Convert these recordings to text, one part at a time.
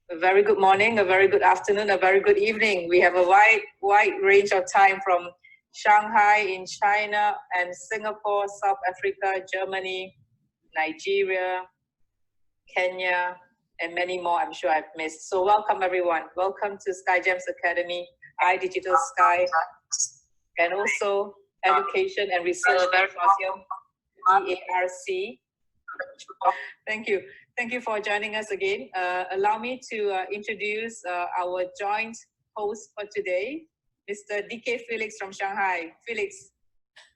A very good morning, a very good afternoon, a very good evening. We have a wide range of time from Shanghai in China and Singapore, South Africa, Germany, Nigeria, Kenya, and many more I'm sure I've missed. So welcome everyone. Welcome to SkyGems Academy, iDigitalsky, and also Education and Research Consortium, EARC. Thank you. Thank you for joining us again. Allow me to introduce our joint host for today, Mr. DK Felix from Shanghai. Felix,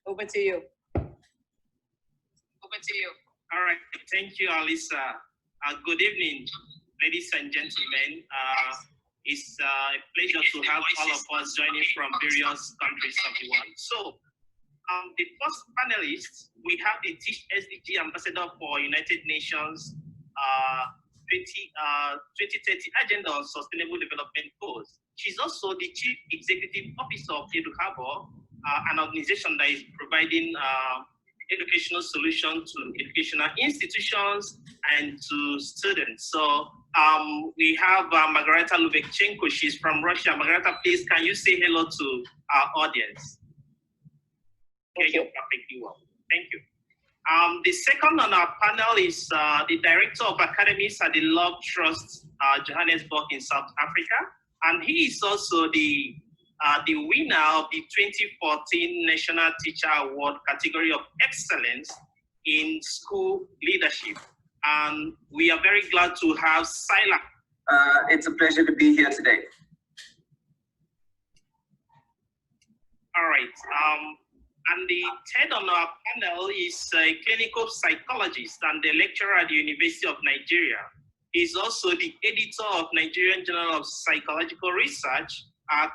over to you. Over to you. All right. Thank you, Alisa. Good evening, ladies and gentlemen. It's a pleasure to have all of us joining from various countries of the world. So, the first panelist, we have the Sdg Ambassador for United Nations 2030 Agenda on Sustainable Development Goals. She's also the Chief Executive Officer of EduHarbor, an organization that is providing educational solutions to educational institutions and to students. So we have Margarita Lukavenko. She's from Russia. Margarita, please, can you say hello to our audience? Okay, you're perfectly well. Thank you. The second on our panel is the Director of Academies at the Love Trust, Johannesburg in South Africa. And he is also the winner of the 2014 National Teacher Award category of excellence in school leadership. And we are very glad to have Silas. It's a pleasure to be here today. All right. And the third on our panel is a clinical psychologist and the lecturer at the University of Nigeria. He's also the editor of Nigerian Journal of Psychological Research,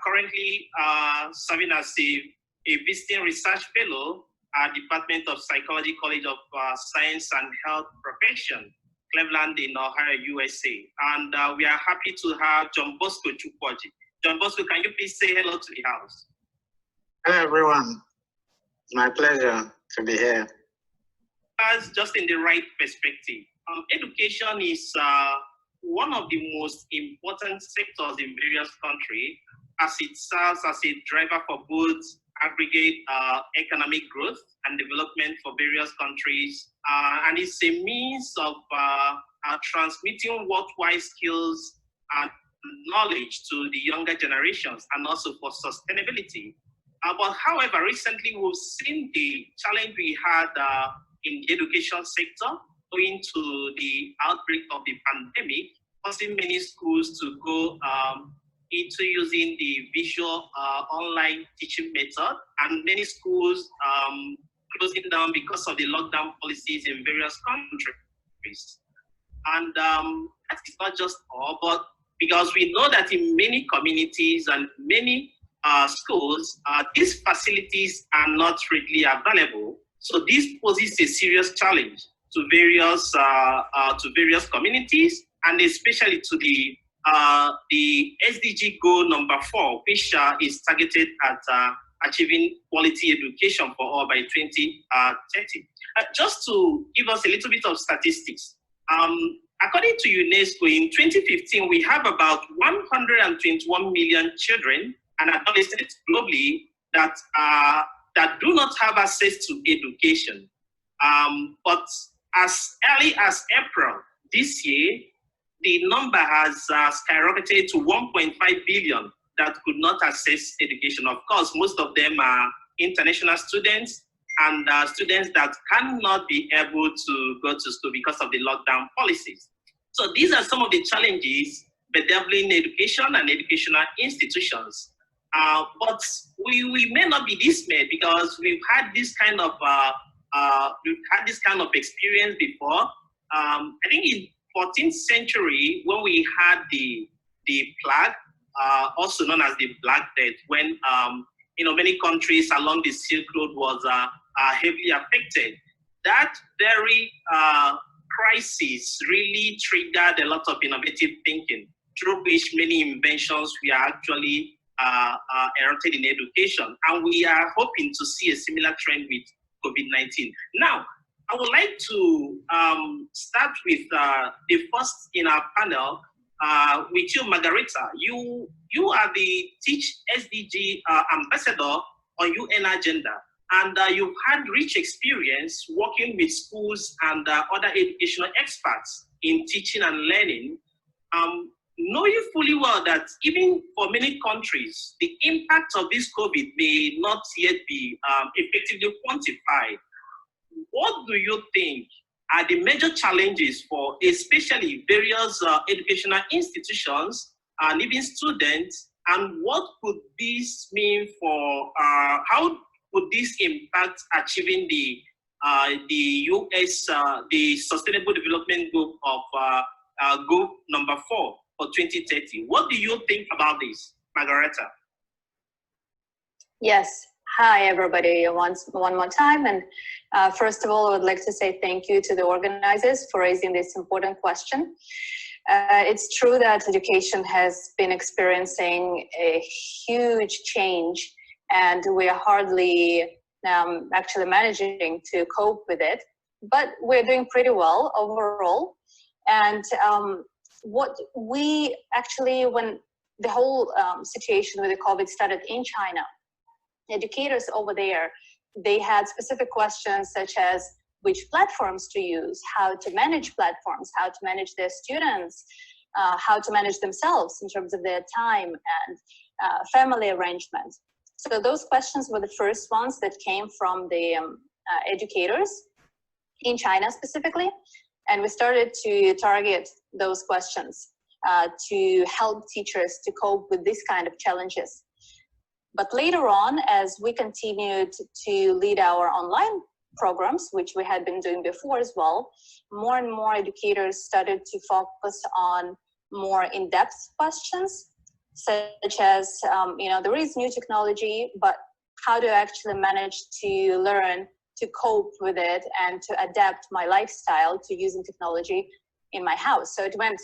currently serving as a visiting research fellow at Department of Psychology, College of Science and Health Profession, Cleveland in Ohio, USA. And we are happy to have JohnBosco Chukwuorjii. JohnBosco, can you please say hello to the house? Hello, everyone. It's my pleasure to be here. As just in the right perspective, education is one of the most important sectors in various countries, as it serves as a driver for both aggregate economic growth and development for various countries, and it's a means of transmitting worthwhile skills and knowledge to the younger generations, and also for sustainability. But however, recently we've seen the challenge we had in the education sector owing to the outbreak of the pandemic, causing many schools to go into using the visual online teaching method, and many schools closing down because of the lockdown policies in various countries. And that is not just all, but because we know that in many communities and many schools, these facilities are not readily available. So this poses a serious challenge to various communities, and especially to the SDG goal number 4, which is targeted at achieving quality education for all by 2030. Just to give us a little bit of statistics, according to UNESCO, in 2015, we have about 121 million children and adolescents globally that do not have access to education. But as early as April this year, the number has skyrocketed to 1.5 billion that could not access education. Of course, most of them are international students and students that cannot be able to go to school because of the lockdown policies. So these are some of the challenges bedeviling education and educational institutions. But we may not be dismayed, because we've had this kind of experience before. I think in 14th century, when we had the plague, also known as the Black Death, when many countries along the Silk Road was heavily affected. That very crisis really triggered a lot of innovative thinking, through which many inventions were actually erupted in education, and we are hoping to see a similar trend with COVID-19. Now, I would like to start with the first in our panel, with you, Margarita. You are the Teach SDG Ambassador on UN Agenda, and you've had rich experience working with schools and other educational experts in teaching and learning. Know you fully well that even for many countries, the impact of this COVID may not yet be effectively quantified. What do you think are the major challenges for especially various educational institutions and even students, and what could this mean for, how would this impact achieving the US, the Sustainable Development Goal of Goal number 4 for 2030? What do you think about this, Margarita? Yes. Hi, everybody, one more time. And first of all, I would like to say thank you to the organizers for raising this important question. It's true that education has been experiencing a huge change, and we are hardly actually managing to cope with it, but we're doing pretty well overall. And what we actually, when the whole situation with the COVID started in China, educators over there, they had specific questions such as which platforms to use, how to manage platforms, how to manage their students, how to manage themselves in terms of their time and family arrangement. So those questions were the first ones that came from the educators in China specifically. And we started to target those questions to help teachers to cope with this kind of challenges. But later on, as we continued to lead our online programs, which we had been doing before as well, more and more educators started to focus on more in-depth questions, such as, there is new technology, but how do I actually manage to learn to cope with it and to adapt my lifestyle to using technology in my house? So it went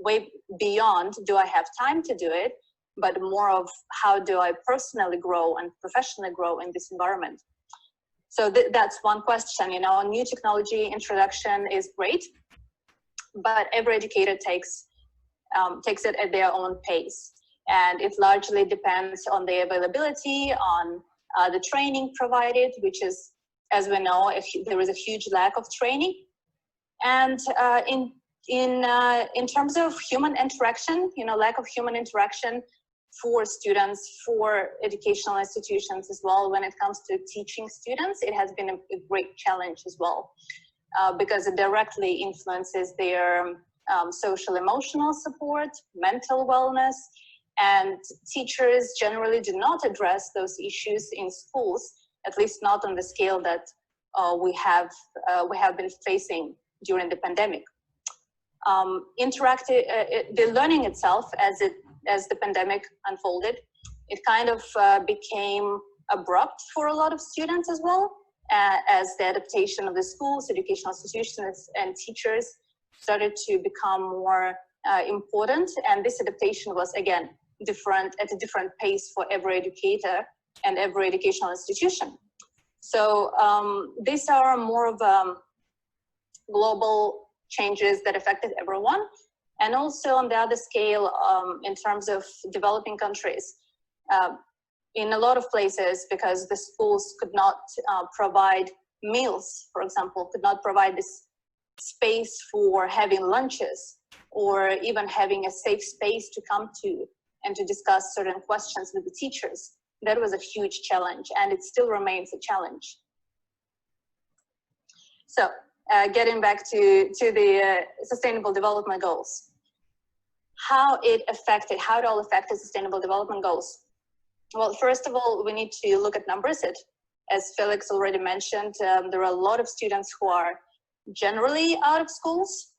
way beyond, do I have time to do it, but more of how do I personally grow and professionally grow in this environment. So that's one question. New technology introduction is great, but every educator takes it at their own pace. And it largely depends on the availability, on the training provided, which is, as we know, there is a huge lack of training. And in terms of human interaction, lack of human interaction for students, for educational institutions as well, when it comes to teaching students, it has been a great challenge as well, because it directly influences their social emotional support, mental wellness, and teachers generally do not address those issues in schools, at least not on the scale that we have been facing during the pandemic. The learning itself, as the pandemic unfolded, it kind of became abrupt for a lot of students as well, as the adaptation of the schools, educational institutions, and teachers started to become more important. And this adaptation was, again, at a different pace for every educator and every educational institution. So these are more of global changes that affected everyone. And also on the other scale, in terms of developing countries, in a lot of places, because the schools could not provide meals, for example, could not provide this space for having lunches, or even having a safe space to come to and to discuss certain questions with the teachers. That was a huge challenge, and it still remains a challenge. So getting back to the Sustainable Development Goals, how it all affected Sustainable Development Goals. Well, first of all, we need to look at numbers. As Felix already mentioned, there are a lot of students who are generally out of schools,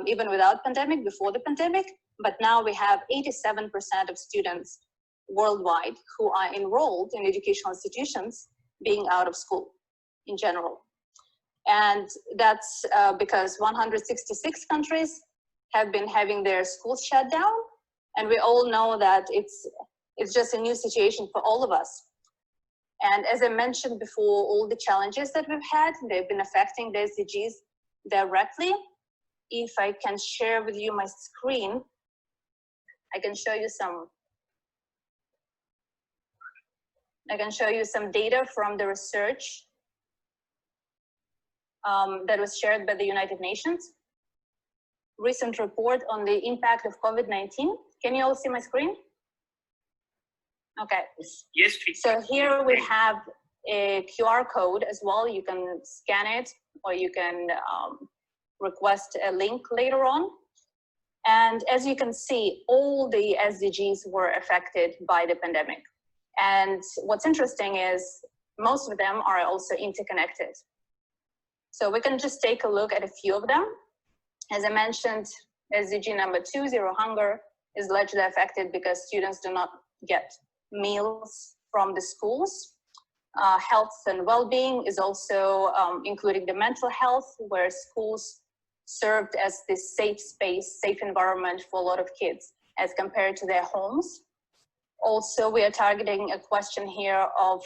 even without pandemic, before the pandemic. But now we have 87% of students worldwide who are enrolled in educational institutions being out of school in general. And that's because 166 countries have been having their schools shut down. And we all know that it's just a new situation for all of us. And as I mentioned before, all the challenges that we've had, they've been affecting the SDGs directly. if I can share with you my screen, I can show you some data from the research that was shared by the United Nations. Recent report on the impact of COVID-19. Can you all see my screen? Okay. Yes. So here we have a QR code as well. You can scan it, or you can request a link later on. And as you can see, all the SDGs were affected by the pandemic. And what's interesting is most of them are also interconnected. So we can just take a look at a few of them. As I mentioned, SDG number 2, zero hunger, is largely affected because students do not get meals from the schools. Health and well-being is also including the mental health, where schools served as this safe space, safe environment for a lot of kids as compared to their homes. Also, we are targeting a question here of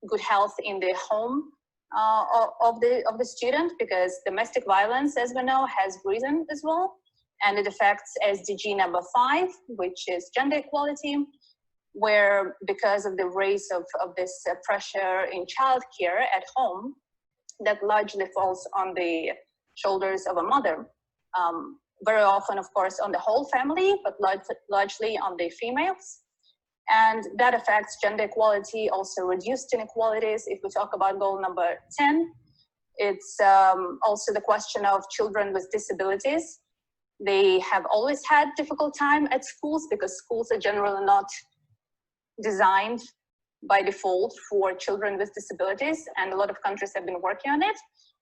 good health in the home of the student, because domestic violence, as we know, has risen as well, and it affects SDG number 5, which is gender equality, where because of the rise of this pressure in childcare at home, that largely falls on the shoulders of a mother. Very often, of course, on the whole family, but largely on the females. And that affects gender equality, also reduced inequalities. If we talk about goal number 10, it's also the question of children with disabilities. They have always had difficult time at schools because schools are generally not designed by default for children with disabilities, and a lot of countries have been working on it,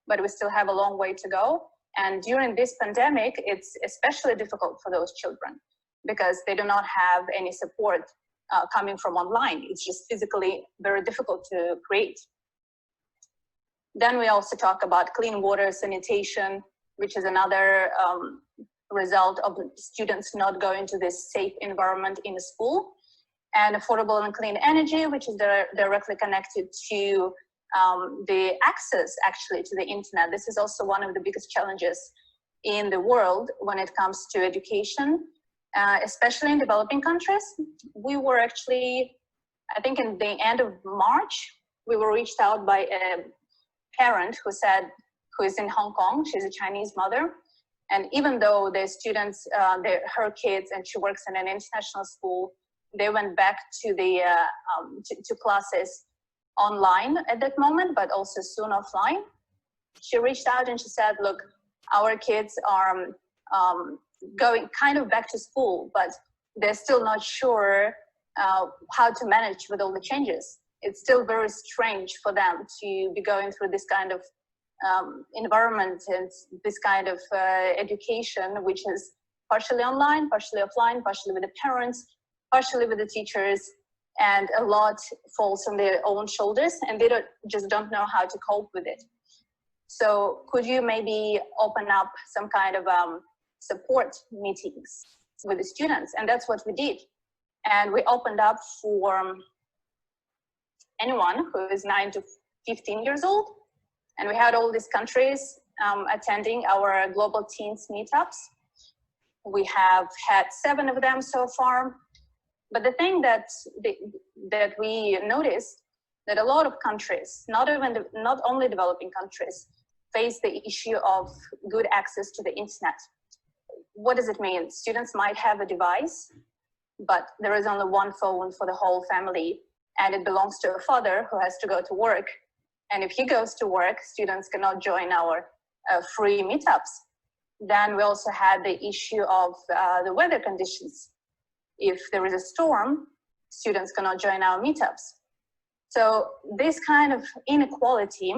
but we still have a long way to go. And during this pandemic, it's especially difficult for those children because they do not have any support coming from online. It's just physically very difficult to create. Then we also talk about clean water, sanitation, which is another result of students not going to this safe environment in school, and affordable and clean energy, which is directly connected to the access actually to the internet. This is also one of the biggest challenges in the world when it comes to education, especially in developing countries. We were actually, I think in the end of March, we were reached out by a parent who is in Hong Kong. She's a Chinese mother. And even though the students, her kids, and she works in an international school, they went back to the to classes online at that moment, but also soon offline. She reached out and she said, look, our kids are going kind of back to school, but they're still not sure how to manage with all the changes. It's still very strange for them to be going through this kind of environment and this kind of education, which is partially online, partially offline, partially with the parents, partially with the teachers, and a lot falls on their own shoulders, and they just don't know how to cope with it. So could you maybe open up some kind of support meetings with the students? And that's what we did. And we opened up for anyone who is 9 to 15 years old. And we had all these countries attending our global teens meetups. We have had 7 of them so far. But the thing that we noticed, that a lot of countries, not only developing countries, face the issue of good access to the internet. What does it mean? Students might have a device, but there is only one phone for the whole family, and it belongs to a father who has to go to work. And if he goes to work, students cannot join our free meetups. Then we also had the issue of the weather conditions. If there is a storm, students cannot join our meetups. So this kind of inequality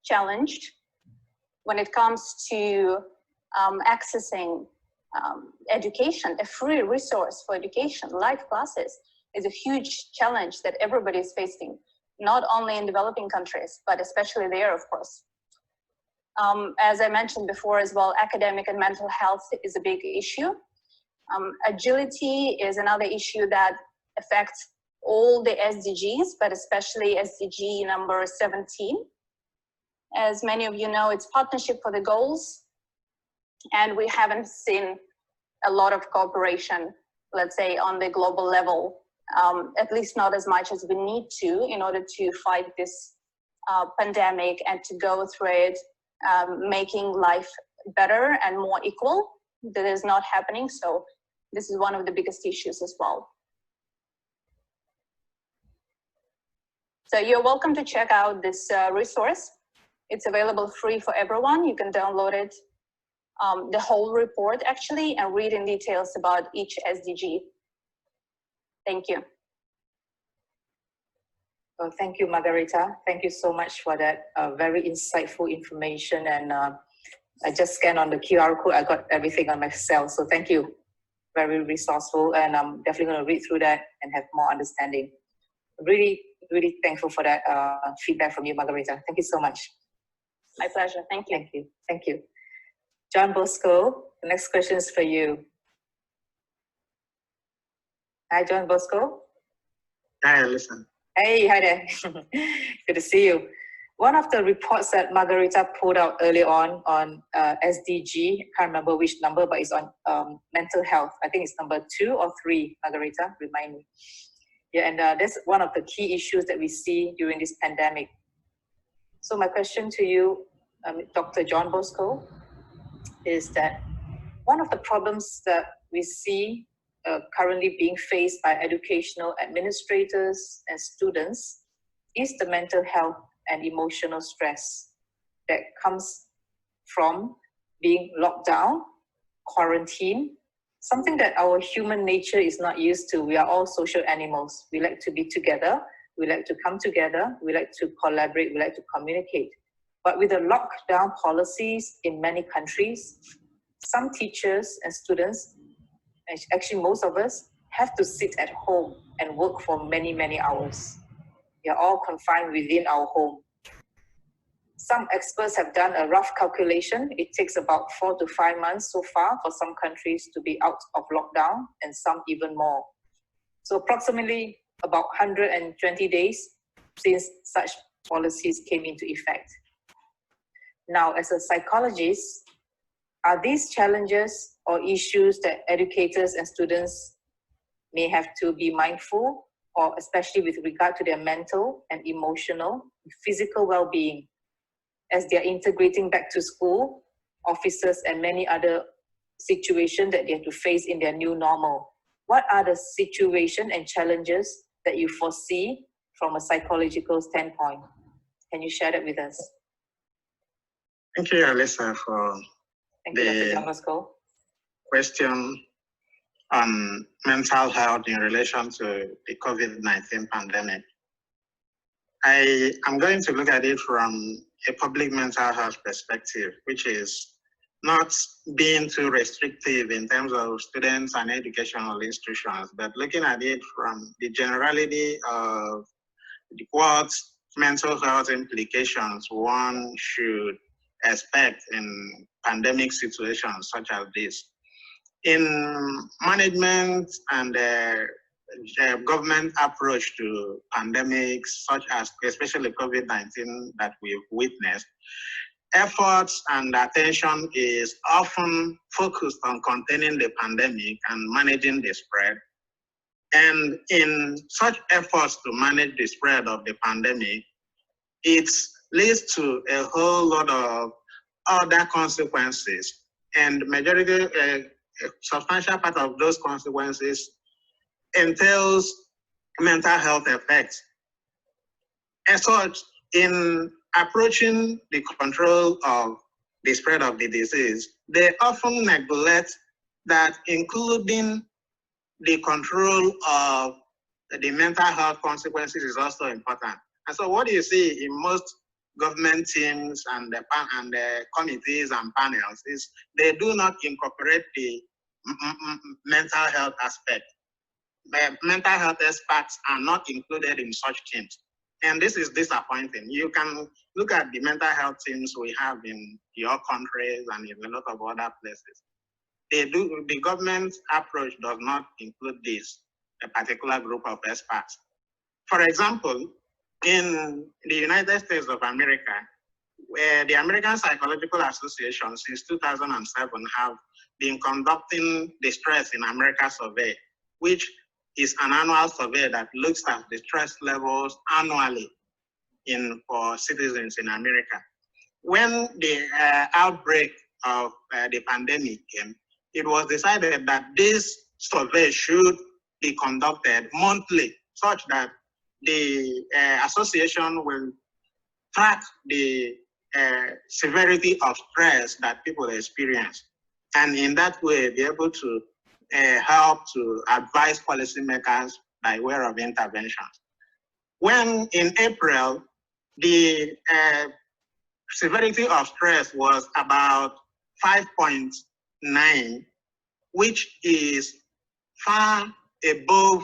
challenged when it comes to accessing education, a free resource for education, live classes, is a huge challenge that everybody is facing, not only in developing countries, but especially there, of course. As I mentioned before as well, academic and mental health is a big issue. Agility is another issue that affects all the SDGs, but especially SDG number 17. As many of you know, it's Partnership for the Goals. And we haven't seen a lot of cooperation, let's say, on the global level, at least not as much as we need to in order to fight this pandemic and to go through it, making life better and more equal. That is not happening. So this is one of the biggest issues as well. So you're welcome to check out this resource. It's available free for everyone. You can download it, the whole report actually, and read in details about each SDG. Thank you. Well, thank you, Margarita. Thank you so much for that very insightful information. And I just scanned on the QR code. I got everything on my cell. So thank you. Very resourceful. And I'm definitely going to read through that and have more understanding. Really, really thankful for that feedback from you, Margarita. Thank you so much. My pleasure. Thank you. Thank you. Thank you. JohnBosco, the next question is for you. Hi, JohnBosco. Hi, listen. Hey, hi there. Good to see you. One of the reports that Margarita pulled out early on SDG, I can't remember which number, but it's on mental health. I think it's number 2 or 3, Margarita, remind me. Yeah, and that's one of the key issues that we see during this pandemic. So my question to you, Dr. JohnBosco, is that one of the problems that we see currently being faced by educational administrators and students is the mental health and emotional stress that comes from being locked down, quarantined, something that our human nature is not used to. We are all social animals. We like to be together. We like to come together. We like to collaborate. We like to communicate. But with the lockdown policies in many countries, some teachers and students, actually most of us, have to sit at home and work for many, many hours. We are all confined within our home. Some experts have done a rough calculation. It takes about 4 to 5 months so far for some countries to be out of lockdown, and some even more. So approximately about 120 days since such policies came into effect. Now, as a psychologist, are these challenges or issues that educators and students may have to be mindful, or especially with regard to their mental and emotional, physical well-being, as they're integrating back to school, offices, and many other situations that they have to face in their new normal? What are the situations and challenges that you foresee from a psychological standpoint? Can you share that with us? Thank you, Alyssa, for the question on mental health in relation to the COVID-19 pandemic. I am going to look at it from a public mental health perspective, which is not being too restrictive in terms of students and educational institutions, but looking at it from the generality of what mental health implications one should expect in pandemic situations such as this. In management and government approach to pandemics, such as especially COVID-19 that we've witnessed, efforts and attention is often focused on containing the pandemic and managing the spread. And in such efforts to manage the spread of the pandemic, it leads to a whole lot of other consequences. And majority, a substantial part of those consequences entails mental health effects. As such, in approaching the control of the spread of the disease, they often neglect that including the control of the mental health consequences is also important. And so what you see in most government teams and the committees and panels is they do not incorporate the mental health aspect. Mental health experts are not included in such teams. And this is disappointing. You can look at the mental health teams we have in your countries and in a lot of other places. The government approach does not include this, a particular group of experts. For example, in the United States of America, the American Psychological Association since 2007 have been conducting the Stress in America survey, which is an annual survey that looks at the stress levels annually for citizens in America. When the outbreak of the pandemic came, it was decided that this survey should be conducted monthly, such that the association will track the severity of stress that people experience, and in that way be able to help to advise policymakers by way of interventions. When in April, the severity of stress was about 5.9, which is far above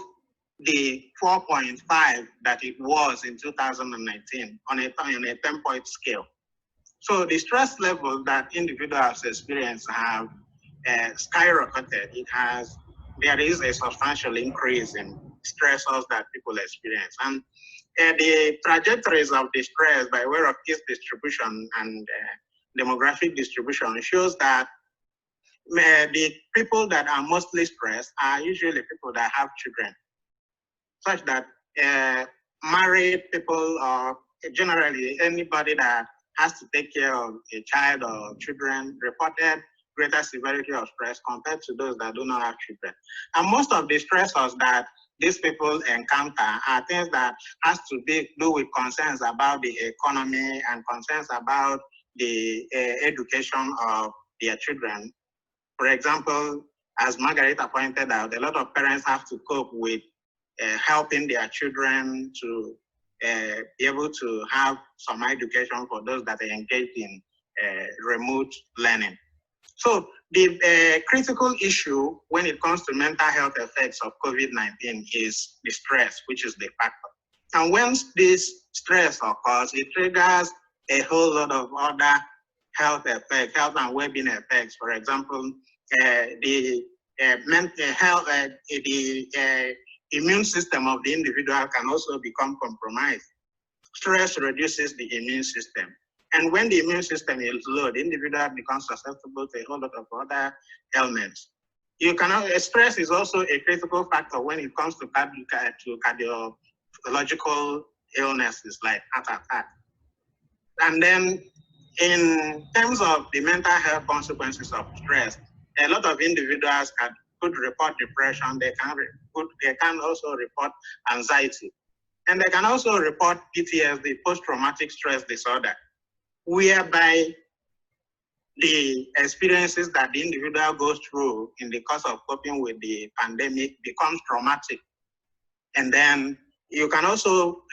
the 4.5 that it was in 2019 on a 10-point scale. So the stress level that individuals experience have skyrocketed. There is a substantial increase in stressors that people experience. And the trajectories of the stress by way of its distribution and demographic distribution shows that the people that are mostly stressed are usually people that have children, such that married people or generally anybody that has to take care of a child or children reported greater severity of stress compared to those that do not have children. And most of the stressors that these people encounter are things that has to do with concerns about the economy and concerns about the education of their children. For example, as Margarita pointed out, a lot of parents have to cope with helping their children to be able to have some education for those that are engaged in remote learning. So the critical issue when it comes to mental health effects of COVID-19 is the stress, which is the factor. And once this stress occurs, it triggers a whole lot of other health effects, health and well-being effects. For example, the mental health, the immune system of the individual can also become compromised. Stress reduces the immune system. And when the immune system is low, the individual becomes susceptible to a whole lot of other ailments. Stress is also a critical factor when it comes to cardiological illnesses like heart attack. And then in terms of the mental health consequences of stress, a lot of individuals could report depression. They can also report anxiety. And they can also report PTSD, post-traumatic stress disorder, whereby the experiences that the individual goes through in the course of coping with the pandemic becomes traumatic. And then you can also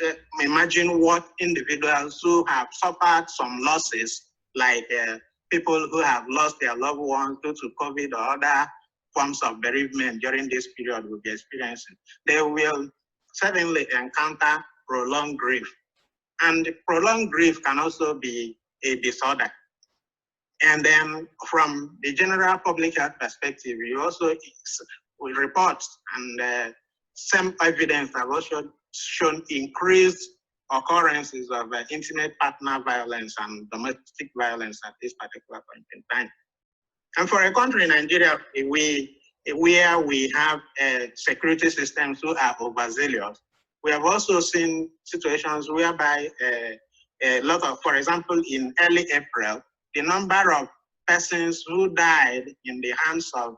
imagine what individuals who have suffered some losses, like people who have lost their loved ones due to COVID or other forms of bereavement during this period will be experiencing. They will certainly encounter prolonged grief. And prolonged grief can also be a disorder. And then from the general public health perspective, you also with reports and some evidence have also shown increased occurrences of intimate partner violence and domestic violence at this particular point in time. And for a country, Nigeria, where we have security systems who are overzealous, we have also seen situations whereby a lot of, for example, in early April, the number of persons who died in the hands of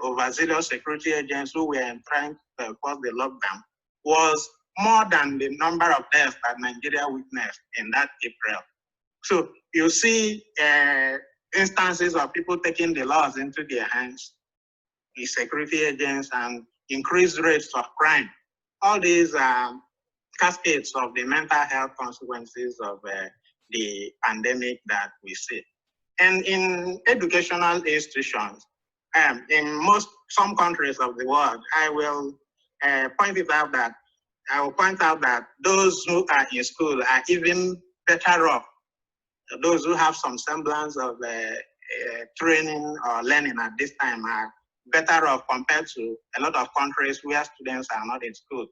overzealous security agents who were trying to enforce the lockdown was more than the number of deaths that Nigeria witnessed in that April. So you see instances of people taking the laws into their hands, the security agents, and increased rates of crime. All these cascades of the mental health consequences of the pandemic that we see. And in educational institutions, in some countries of the world, I will point out that those who are in school are even better off. Those who have some semblance of training or learning at this time are better off compared to a lot of countries where students are not in school.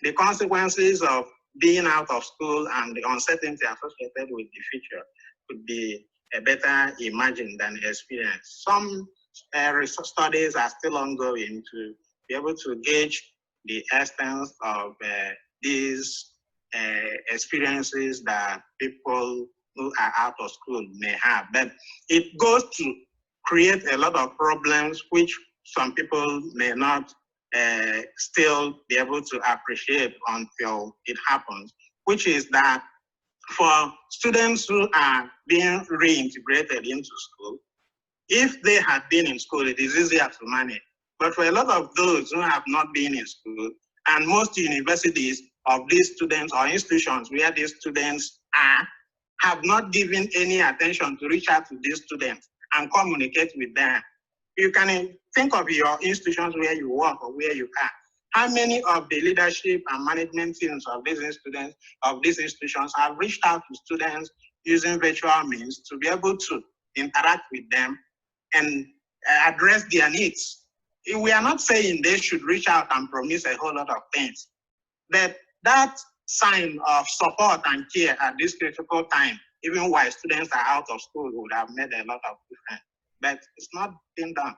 The consequences of being out of school and the uncertainty associated with the future could be a better imagined than experienced. Some research studies are still ongoing to be able to gauge the extent of these experiences that people who are out of school may have. But it goes to create a lot of problems which some people may not still be able to appreciate until it happens, which is that for students who are being reintegrated into school, if they had been in school, it is easier to manage. But for a lot of those who have not been in school, and most universities of these students or institutions where these students are, have not given any attention to reach out to these students and communicate with them. You can think of your institutions where you work or where you are. How many of the leadership and management teams of these students, of these institutions have reached out to students using virtual means to be able to interact with them and address their needs? We are not saying they should reach out and promise a whole lot of things, but that sign of support and care at this critical time, even while students are out of school, would have made a lot of difference. But it's not being done,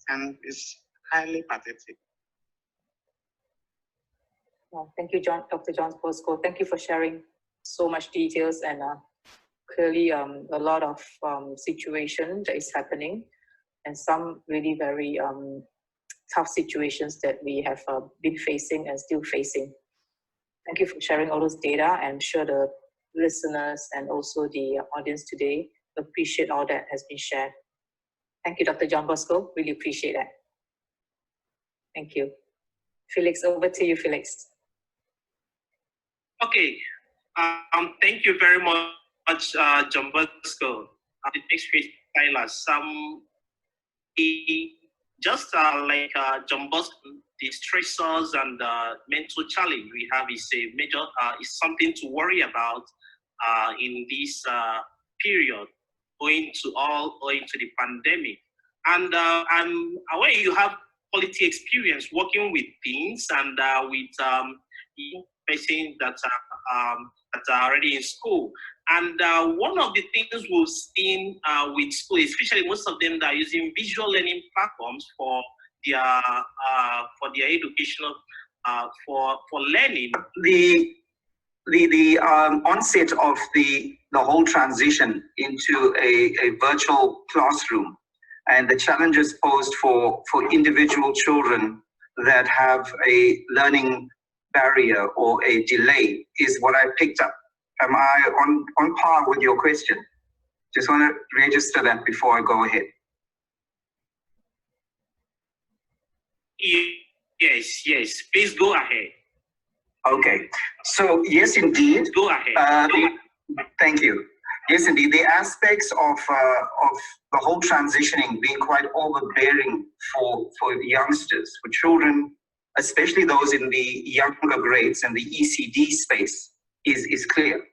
and it's highly pathetic. Well, thank you, Dr. JohnBosco. Thank you for sharing so much details and clearly a lot of situation that is happening, and some really very tough situations that we have been facing and still facing. Thank you for sharing all those data. I'm sure the listeners and also the audience today appreciate all that has been shared. Thank you, Dr. JohnBosco. Really appreciate that. Thank you. Felix, over to you, Felix. Okay. Thank you very much, JohnBosco. The next page, Silas. Just like JohnBosco, the stressors and mental challenge we have is a major, is something to worry about in this period, owing to the pandemic. And I'm aware you have quality experience working with teens and with persons that are already in school. And one of the things we've seen with school, especially most of them that are using visual learning platforms for their educational for learning. The onset of the whole transition into a virtual classroom and the challenges posed for individual children that have a learning barrier or a delay is what I picked up. Am I on par with your question? Just want to register that before I go ahead. Yes, please go ahead. Okay, so yes, indeed. Go ahead. Thank you. Yes, indeed, the aspects of the whole transitioning being quite overbearing for youngsters, for children, especially those in the younger grades and the ECD space, is clear.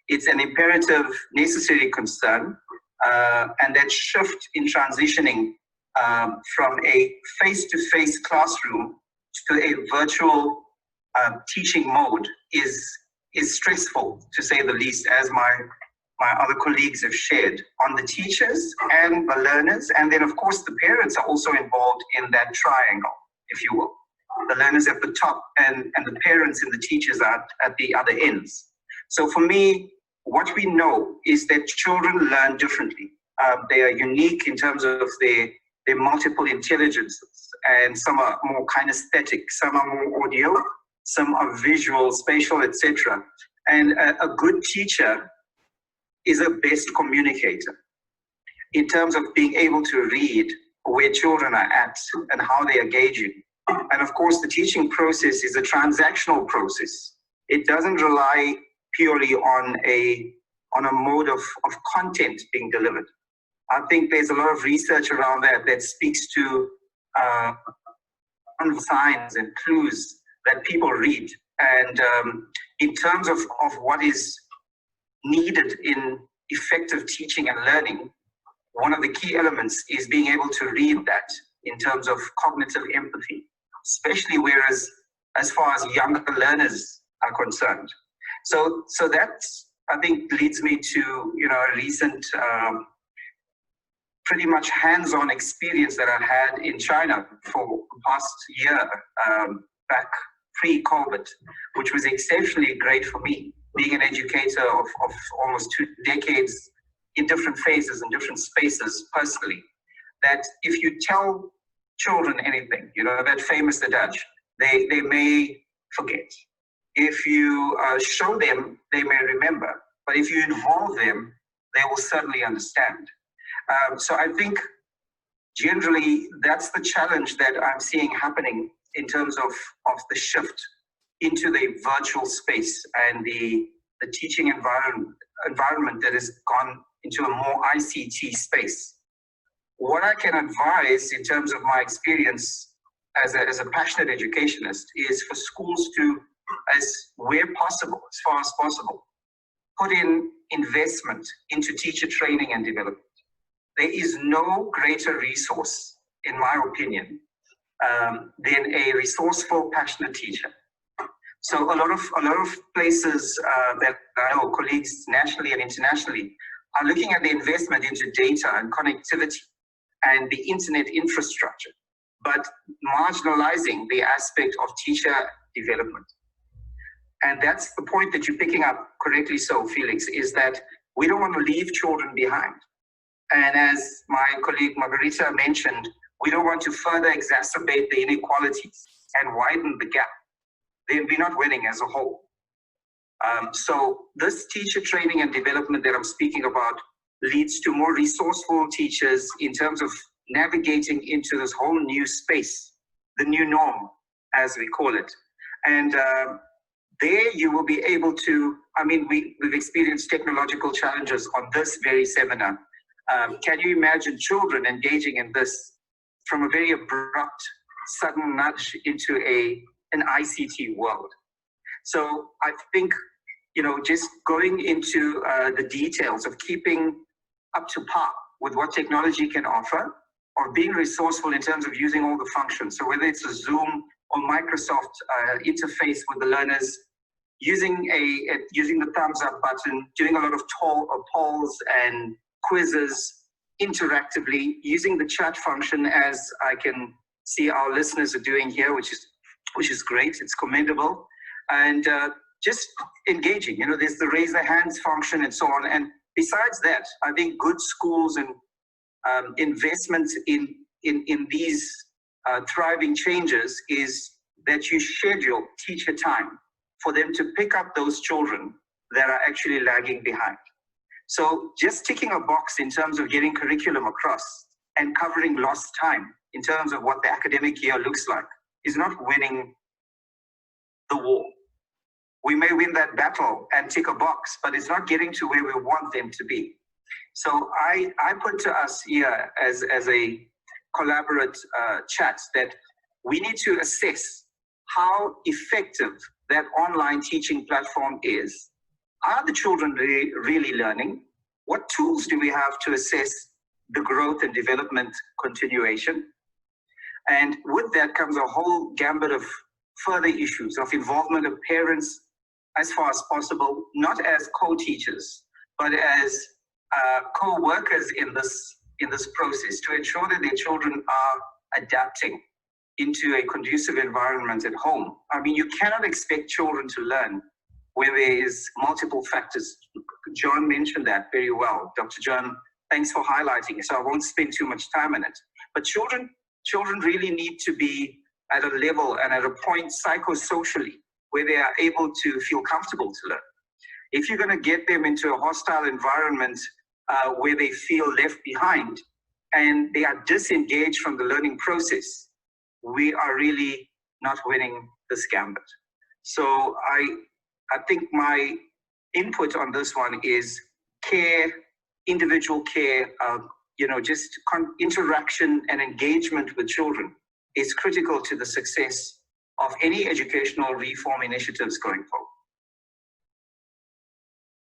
It's an imperative, necessary concern, and that shift in transitioning from a face-to-face classroom to a virtual teaching mode is stressful, to say the least, as my other colleagues have shared, on the teachers and the learners, and then of course the parents are also involved in that triangle, if you will. The learners at the top and the parents and the teachers are at the other ends. So for me, what we know is that children learn differently. They are unique in terms of their multiple intelligences, and some are more kinesthetic, some are more audio, some are visual, spatial, etc. And a good teacher is a best communicator in terms of being able to read where children are at and how they are engaging. And of course, the teaching process is a transactional process. It doesn't rely purely on a mode of content being delivered. I think there's a lot of research around that speaks to signs and clues that people read. And in terms of what is needed in effective teaching and learning, one of the key elements is being able to read that in terms of cognitive empathy, especially as far as younger learners are concerned. So that's, I think, leads me to, you know, a recent pretty much hands-on experience that I had in China for the past year, back pre-COVID, which was exceptionally great for me, being an educator of almost 2 decades in different phases and different spaces personally, that if you tell children anything, you know, that famous adage, they may forget. If you show them, they may remember, but if you involve them, they will certainly understand. So I think generally that's the challenge that I'm seeing happening in terms of the shift into the virtual space and the teaching environment that has gone into a more ICT space. What I can advise in terms of my experience as a passionate educationist is for schools to, where possible, as far as possible, put in investment into teacher training and development. There is no greater resource, in my opinion, than a resourceful, passionate teacher. So a lot of places that I know, colleagues nationally and internationally, are looking at the investment into data and connectivity and the internet infrastructure, but marginalizing the aspect of teacher development. And that's the point that you're picking up correctly so, Felix, is that we don't want to leave children behind. And as my colleague Margarita mentioned, we don't want to further exacerbate the inequalities and widen the gap. Then we're not winning as a whole. So this teacher training and development that I'm speaking about leads to more resourceful teachers in terms of navigating into this whole new space, the new norm, as we call it. And there you will be able to, I mean, we've experienced technological challenges on this very seminar. Can you imagine children engaging in this from a very abrupt, sudden nudge into an ICT world? So I think, you know, just going into the details of keeping up to par with what technology can offer, or being resourceful in terms of using all the functions. So whether it's a Zoom or Microsoft interface with the learners, using the thumbs up button, doing a lot of polls and quizzes interactively, using the chat function, as I can see our listeners are doing here, which is great. It's commendable. And just engaging, you know, there's the raise the hands function and so on. And besides that, I think good schools and investments in these thriving changes is that you schedule teacher time for them to pick up those children that are actually lagging behind. So just ticking a box in terms of getting curriculum across and covering lost time in terms of what the academic year looks like is not winning the war. We may win that battle and tick a box, but it's not getting to where we want them to be. So I put to us here as a collaborate chat that we need to assess how effective that online teaching platform is. Are the children really learning? What tools do we have to assess the growth and development continuation? And with that comes a whole gambit of further issues of involvement of parents as far as possible, not as co-teachers, but as co-workers in this process, to ensure that their children are adapting into a conducive environment at home. I mean, you cannot expect children to learn where there is multiple factors. John mentioned that very well. Dr. John, thanks for highlighting it, so I won't spend too much time on it. But children really need to be at a level and at a point psychosocially where they are able to feel comfortable to learn. If you're going to get them into a hostile environment where they feel left behind and they are disengaged from the learning process, we are really not winning this gambit. So I think my input on this one is care, individual care, just interaction and engagement with children is critical to the success of any educational reform initiatives going forward.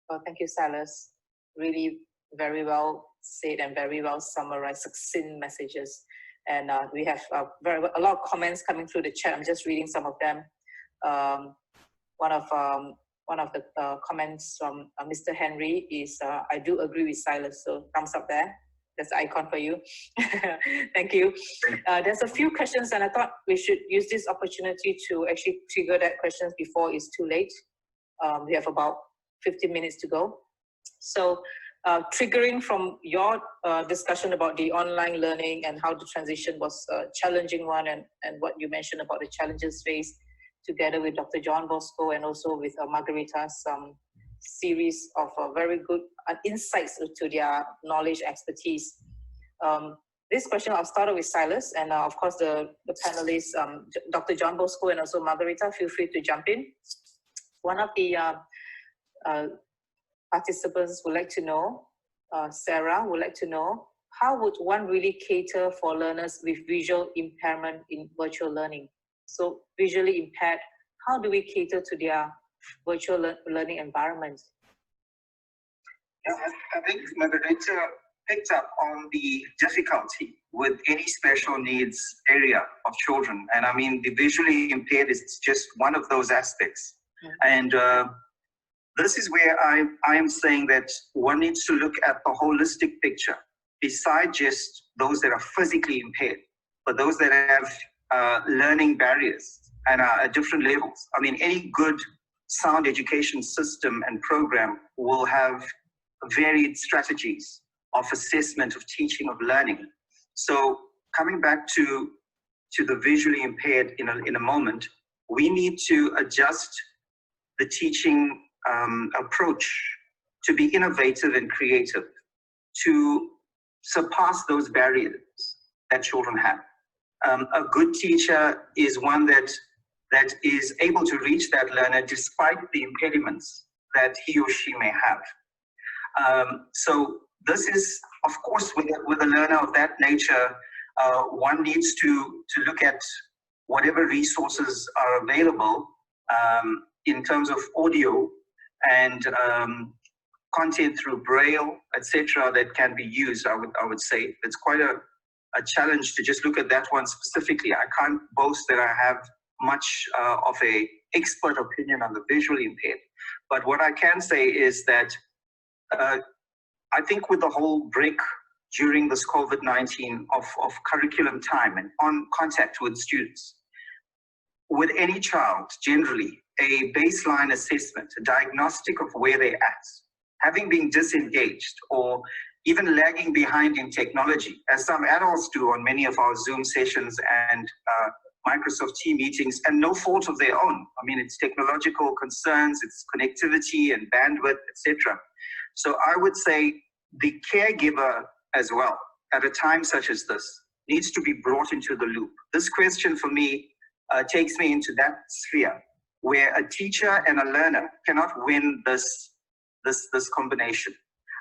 Well, thank you, Silas. Really very well said and very well summarized, succinct messages. And we have a lot of comments coming through the chat. I'm just reading some of them. One of one of the comments from Mr. Henry is, I do agree with Silas, so thumbs up there. That's the icon for you. Thank you. There's a few questions, and I thought we should use this opportunity to actually trigger that questions before it's too late. We have about 15 minutes to go. So triggering from your discussion about the online learning and how the transition was a challenging one, and what you mentioned about the challenges faced together with Dr. JohnBosco and also with Margarita, some series of very good insights to their knowledge, expertise. This question, I'll start with Silas, and of course the panelists, Dr. JohnBosco and also Margarita, feel free to jump in. One of the participants would like to know, Sarah would like to know, how would one really cater for learners with visual impairment in virtual learning? So visually impaired, how do we cater to their virtual learning environment? Yeah, I think Margarita picked up on the difficulty with any special needs area of children. And I mean, the visually impaired is just one of those aspects. And this is where I am saying that one needs to look at the holistic picture, beside just those that are physically impaired, but those that have learning barriers and are at different levels. I mean, any good sound education system and program will have varied strategies of assessment, of teaching, of learning. So coming back to the visually impaired in a moment, we need to adjust the teaching approach to be innovative and creative, to surpass those barriers that children have. A good teacher is one that is able to reach that learner despite the impediments that he or she may have. So this is, of course, with a learner of that nature, one needs to look at whatever resources are available in terms of audio and content through Braille, etc., that can be used. I would say it's quite a challenge to just look at that one specifically. I can't boast that I have much of a expert opinion on the visually impaired, but what I can say is that I think with the whole break during this COVID-19 of curriculum time and on contact with students, with any child, generally, a baseline assessment, a diagnostic of where they're at, having been disengaged or even lagging behind in technology, as some adults do on many of our Zoom sessions and Microsoft Teams meetings, and no fault of their own. I mean, it's technological concerns, it's connectivity and bandwidth, etc. So I would say the caregiver as well, at a time such as this, needs to be brought into the loop. This question for me takes me into that sphere where a teacher and a learner cannot win this combination.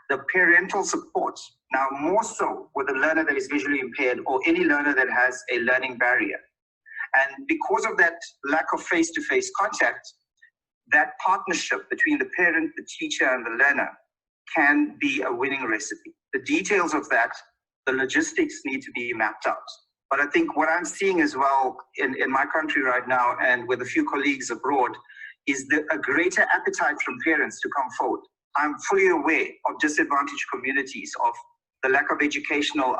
The parental support, now more so with a learner that is visually impaired or any learner that has a learning barrier. And because of that lack of face-to-face contact, that partnership between the parent, the teacher, and the learner can be a winning recipe. The details of that, the logistics need to be mapped out. But I think what I'm seeing as well in my country right now and with a few colleagues abroad is a greater appetite from parents to come forward. I'm fully aware of disadvantaged communities, of the lack of educational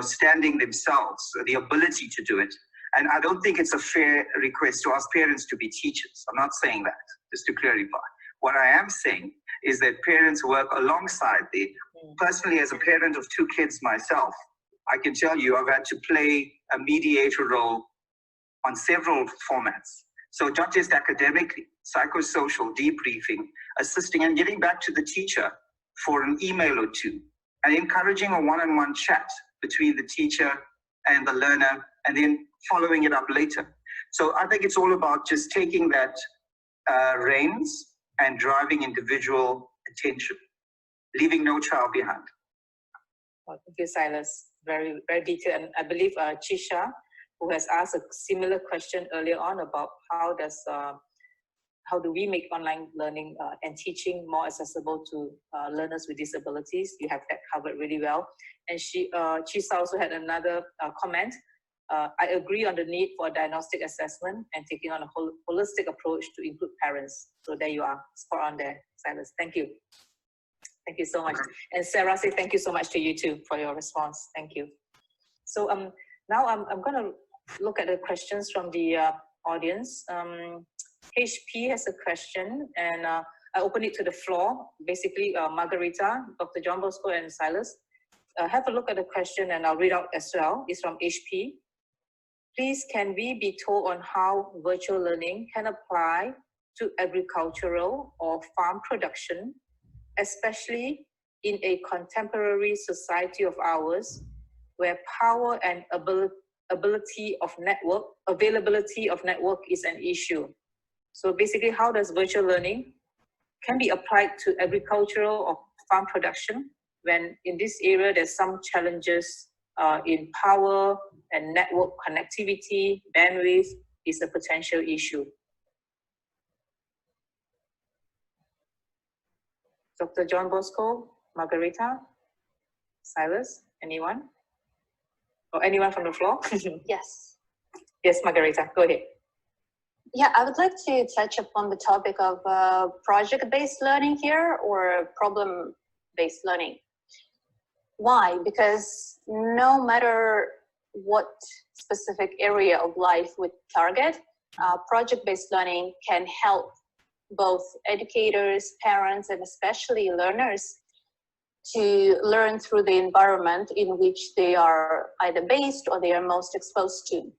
standing themselves, the ability to do it. And I don't think it's a fair request to ask parents to be teachers. I'm not saying that, just to clarify. What I am saying is that parents work alongside the, personally as a parent of 2 kids myself, I can tell you I've had to play a mediator role on several formats. So not just academically, psychosocial, debriefing, assisting and getting back to the teacher for an email or 2, and encouraging a one-on-one chat between the teacher and the learner, and then following it up later. So I think it's all about just taking that reins and driving individual attention, leaving no child behind. Well, thank you, Silas. Very, very detailed. And I believe Chisha, who has asked a similar question earlier on about how do we make online learning and teaching more accessible to learners with disabilities. You have that covered really well. And Chisa also had another comment. I agree on the need for a diagnostic assessment and taking on a holistic approach to include parents. So there you are, spot on there, Silas. Thank you. Thank you so much. And Sarah, say thank you so much to you too for your response. Thank you. So now I'm going to look at the questions from the audience. HP has a question, and I open it to the floor. Basically, Margarita, Dr. JohnBosco, and Silas, have a look at the question, and I'll read out as well. It's from HP. Please, can we be told on how virtual learning can apply to agricultural or farm production, especially in a contemporary society of ours, where power and availability of network is an issue? So basically, how does virtual learning can be applied to agricultural or farm production when in this area there's some challenges in power and network connectivity, bandwidth is a potential issue? Dr. JohnBosco, Margarita, Silas, anyone? Or anyone from the floor? Yes. Yes, Margarita, go ahead. Yeah, I would like to touch upon the topic of project-based learning here, or problem-based learning. Why? Because no matter what specific area of life we target, project-based learning can help both educators, parents, and especially learners to learn through the environment in which they are either based or they are most exposed to.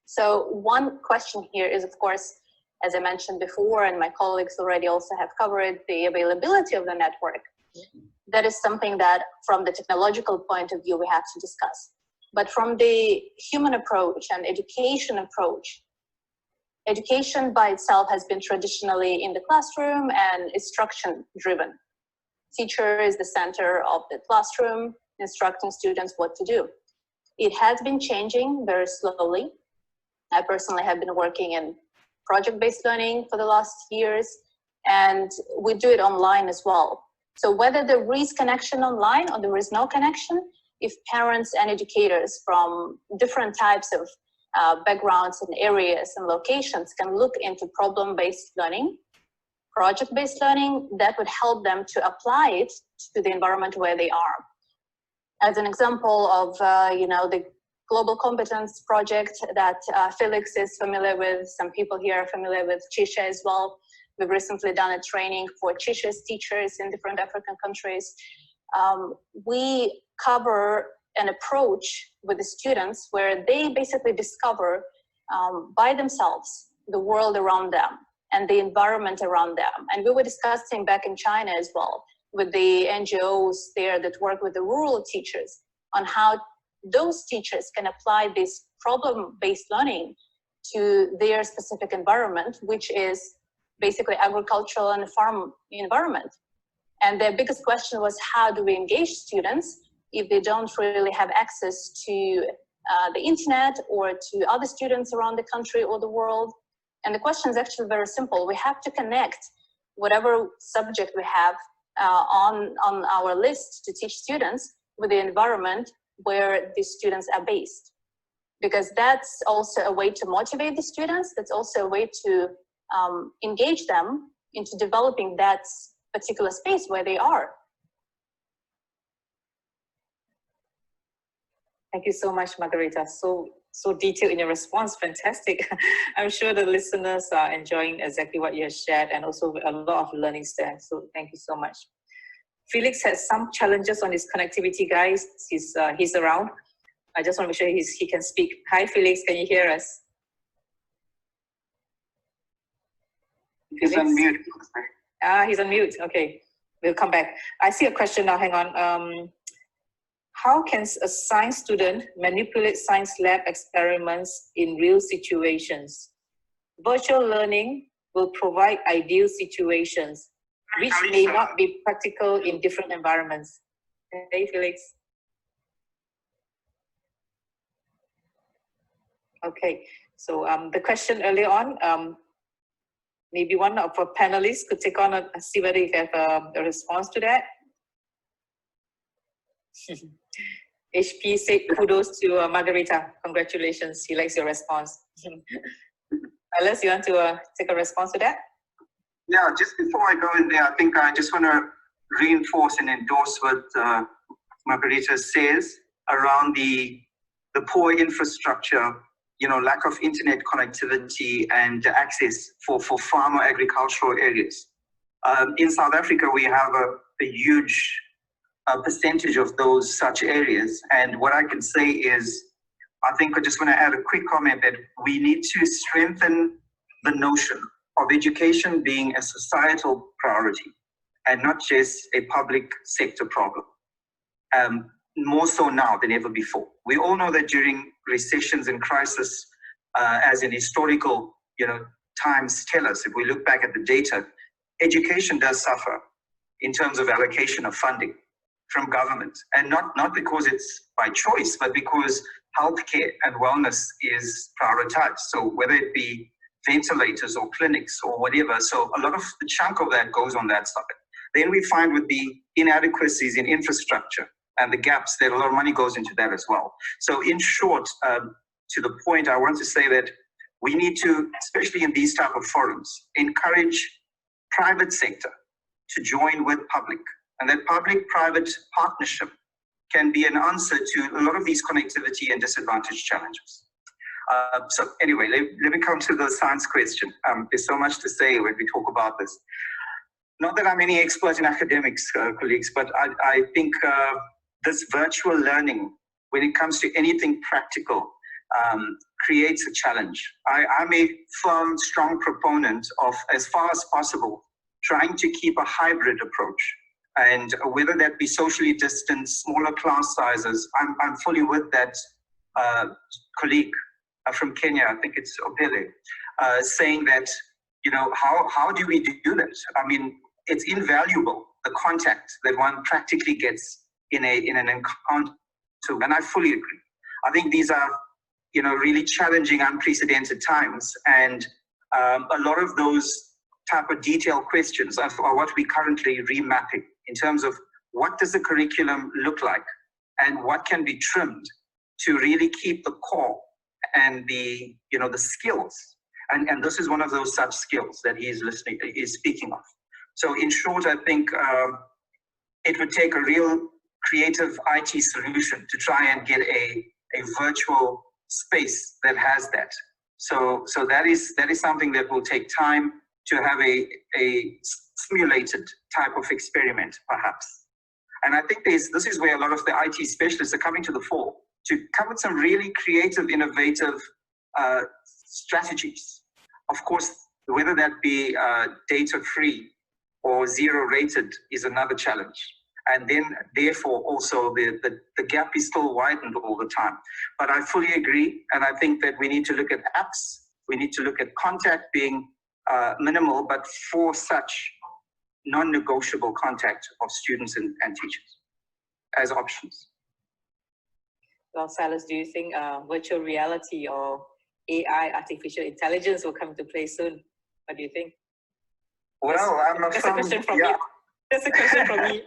So one question here is, of course, as I mentioned before, and my colleagues already also have covered, the availability of the network. That is something that from the technological point of view we have to discuss. But from the human approach and education approach, education by itself has been traditionally in the classroom and instruction driven. Teacher is the center of the classroom, instructing students what to do. It has been changing very slowly. I personally have been working in project-based learning for the last years, and we do it online as well. So whether there is connection online or there is no connection, if parents and educators from different types of backgrounds and areas and locations can look into problem-based learning, project-based learning, that would help them to apply it to the environment where they are. As an example of the Global Competence project that Felix is familiar with, some people here are familiar with Chisha as well. We've recently done a training for Chisha's teachers in different African countries. We cover an approach with the students where they basically discover by themselves the world around them and the environment around them. And we were discussing back in China as well with the NGOs there that work with the rural teachers on how those teachers can apply this problem-based learning to their specific environment, which is basically agricultural and farm environment. And their biggest question was, how do we engage students if they don't really have access to the internet or to other students around the country or the world? And the question is actually very simple. We have to connect whatever subject we have on our list to teach students with the environment where the students are based. Because that's also a way to motivate the students. That's also a way to engage them into developing that particular space where they are. Thank you so much, Margarita. So detailed in your response, fantastic. I'm sure the listeners are enjoying exactly what you have shared, and also a lot of learnings there. So thank you so much. Felix has some challenges on his connectivity, guys. He's around. I just want to make sure he can speak. Hi, Felix, can you hear us? He's on mute. He's on mute. Okay, we'll come back. I see a question now. Hang on. How can a science student manipulate science lab experiments in real situations? Virtual learning will provide ideal situations, which may not be practical in different environments. Hey, Felix. Okay, so the question earlier on, maybe one of our panelists could take on and see whether you have a response to that. HP said kudos to Margarita. Congratulations. He likes your response. Silas, you want to take a response to that? Yeah, just before I go in there, I think I just want to reinforce and endorse what Margarita says around the poor infrastructure, you know, lack of internet connectivity and access for farm or agricultural areas. In South Africa, we have a huge percentage of those such areas. And what I can say is, I think I just want to add a quick comment that we need to strengthen the notion of education being a societal priority and not just a public sector problem. More so now than ever before. We all know that during recessions and crisis, as in historical, you know, times tell us, if we look back at the data, education does suffer in terms of allocation of funding from government, and not because it's by choice, but because healthcare and wellness is prioritized. So whether it be ventilators or clinics or whatever, so a lot of the chunk of that goes on that side. Then we find with the inadequacies in infrastructure and the gaps, that a lot of money goes into that as well. So in short, to the point, I want to say that we need to, especially in these type of forums, encourage private sector to join with public, and that public-private partnership can be an answer to a lot of these connectivity and disadvantage challenges. So anyway, let me come to the science question. There's so much to say when we talk about this. Not that I'm any expert in academics, colleagues, but I think this virtual learning, when it comes to anything practical, creates a challenge. I'm a firm, strong proponent of, as far as possible, trying to keep a hybrid approach. And whether that be socially distanced, smaller class sizes, I'm fully with that colleague from Kenya, I think it's Pillay, saying that, you know, how do we do that? I mean, it's invaluable, the contact that one practically gets in an encounter, and I fully agree. I think these are, you know, really challenging, unprecedented times, and a lot of those type of detailed questions are what we're currently remapping in terms of what does the curriculum look like and what can be trimmed to really keep the core and the, you know, the skills. And this is one of those such skills that he is speaking of. So in short, I think it would take a real creative IT solution to try and get a virtual space that has that. So that is something that will take time to have a simulated type of experiment, perhaps. And I think this is where a lot of the IT specialists are coming to the fore to come with some really creative, innovative strategies. Of course, whether that be data-free or zero-rated is another challenge. And then, therefore, also the gap is still widened all the time. But I fully agree, and I think that we need to look at apps. We need to look at contact being minimal, but for such non-negotiable contact of students and teachers as options. Well, Silas, do you think virtual reality or AI, artificial intelligence, will come into play soon? What do you think? Well, that's a question from me. That's a question from me.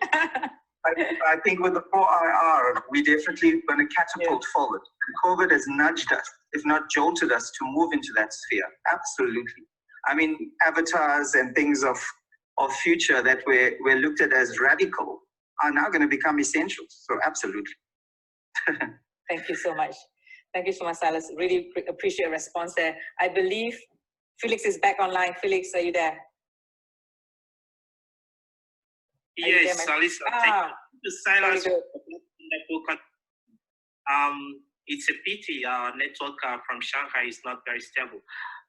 I think with the 4IR, we definitely going to catapult forward. And COVID has nudged us, if not jolted us, to move into that sphere. Absolutely. I mean, avatars and things of future that were looked at as radical are now going to become essentials. So absolutely. Thank you so much. Thank you so much, Silas. Really appreciate your response there. I believe Felix is back online. Felix, are you there? Yes, Silas. Silas. It's a pity our network from Shanghai is not very stable.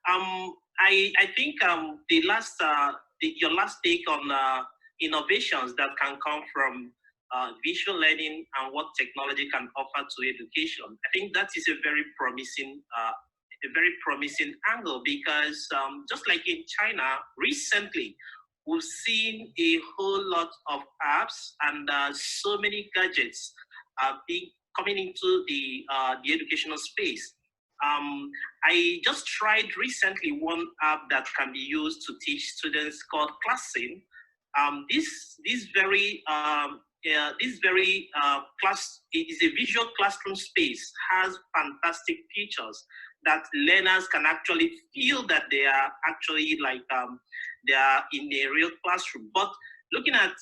I think your last take on innovations that can come from visual learning and what technology can offer to education. I think that is a very promising angle, because just like in China recently, we've seen a whole lot of apps and so many gadgets coming into the educational space. I just tried recently one app that can be used to teach students called Classing. This very this very it is a visual classroom space, has fantastic features that learners can actually feel that they are actually like they are in a real classroom. But looking at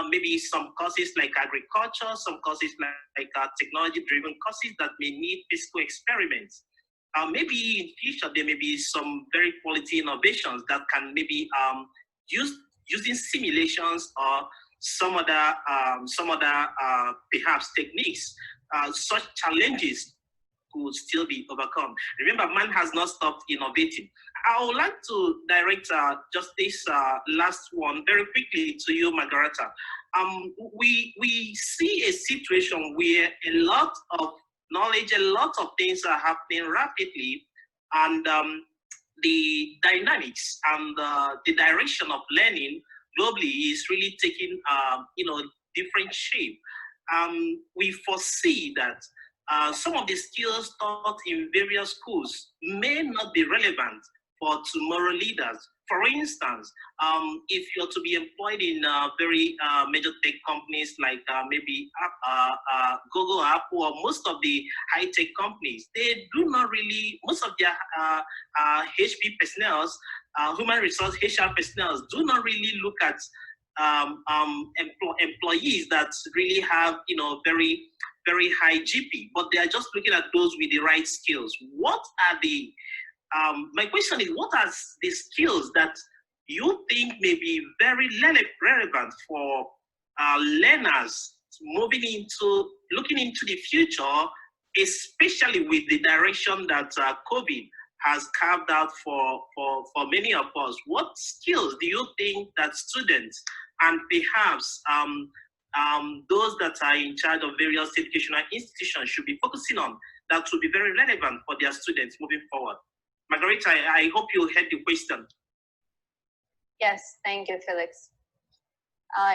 maybe some courses like agriculture, some courses like technology-driven courses that may need physical experiments. Maybe in future there may be some very quality innovations that can maybe using simulations or some other perhaps techniques. Such challenges could still be overcome. Remember, man has not stopped innovating. I would like to direct just this last one very quickly to you, Margarita. We see a situation where a lot of knowledge, a lot of things are happening rapidly, and the dynamics and the direction of learning globally is really taking different shape. We foresee that some of the skills taught in various schools may not be relevant for tomorrow leaders. For instance, if you're to be employed in very major tech companies like maybe Google, Apple, or most of the high-tech companies, they do not really, most of their HP personnel, human resource HR personnel, do not really look at employees that really have, very, very high GP, but they are just looking at those with the right skills. What are the my question is, what are the skills that you think may be very relevant for learners looking into the future, especially with the direction that COVID has carved out for many of us? What skills do you think that students and perhaps those that are in charge of various educational institutions should be focusing on that will be very relevant for their students moving forward? Margarita, I hope you heard the question. Yes, thank you, Felix.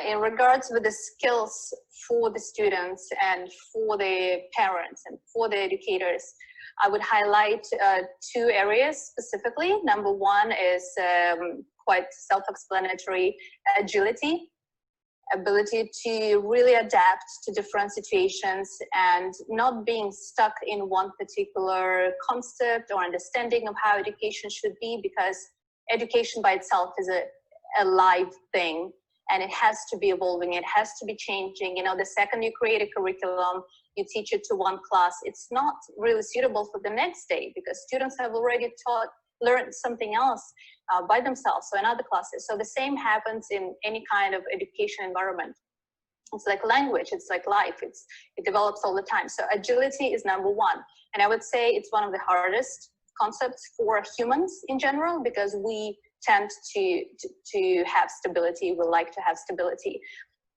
In regards with the skills for the students and for the parents and for the educators, I would highlight two areas specifically. Number one is quite self-explanatory: agility, ability to really adapt to different situations and not being stuck in one particular concept or understanding of how education should be, because education by itself is a live thing and it has to be evolving, it has to be changing. The second you create a curriculum, you teach it to one class, it's not really suitable for the next day because students have already learned something else by themselves, so in other classes. So the same happens in any kind of education environment. It's like language, it's like life, it develops all the time. So agility is number one. And I would say it's one of the hardest concepts for humans in general, because we tend to have stability, we like to have stability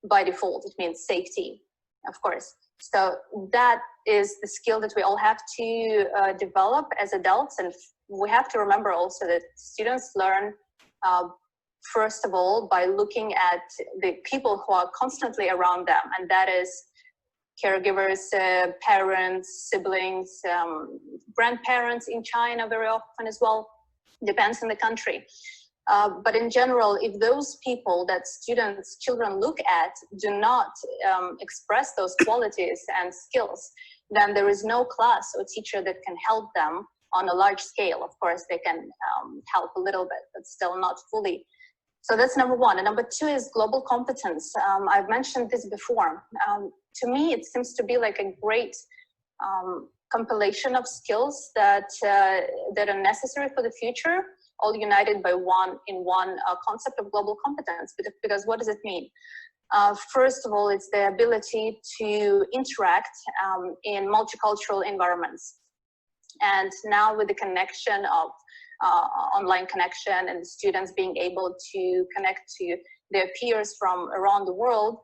by default. It means safety, of course. So that is the skill that we all have to develop as adults. And we have to remember also that students learn, first of all, by looking at the people who are constantly around them. And that is caregivers, parents, siblings, grandparents in China very often as well. Depends on the country. But in general, if those people that children look at do not express those qualities and skills, then there is no class or teacher that can help them on a large scale. Of course, they can help a little bit, but still not fully. So that's number one. And number two is global competence. I've mentioned this before. To me, it seems to be like a great compilation of skills that are necessary for the future, all united by one concept of global competence. Because what does it mean? First of all, it's the ability to interact in multicultural environments. And now with the connection of online connection and the students being able to connect to their peers from around the world,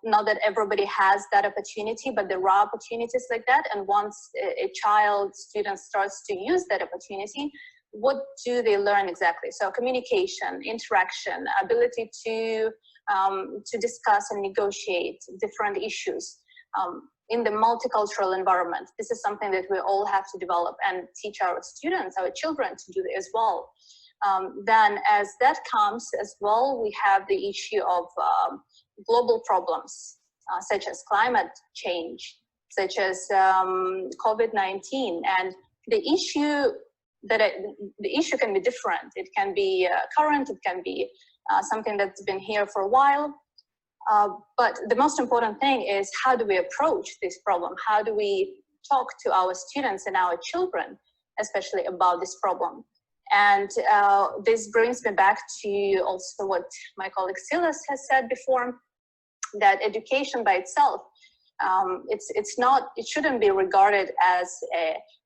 not that everybody has that opportunity, but there are opportunities like that. And once a student starts to use that opportunity, what do they learn exactly? So communication, interaction, ability to discuss and negotiate different issues in the multicultural environment. This is something that we all have to develop and teach our students, our children to do as well. Then as that comes as well, we have the issue of global problems, such as climate change, such as COVID-19, and the issue can be different. It can be current, it can be something that's been here for a while. But the most important thing is, how do we approach this problem? How do we talk to our students and our children, especially about this problem? And this brings me back to also what my colleague Silas has said before, that education by itself, it shouldn't be regarded as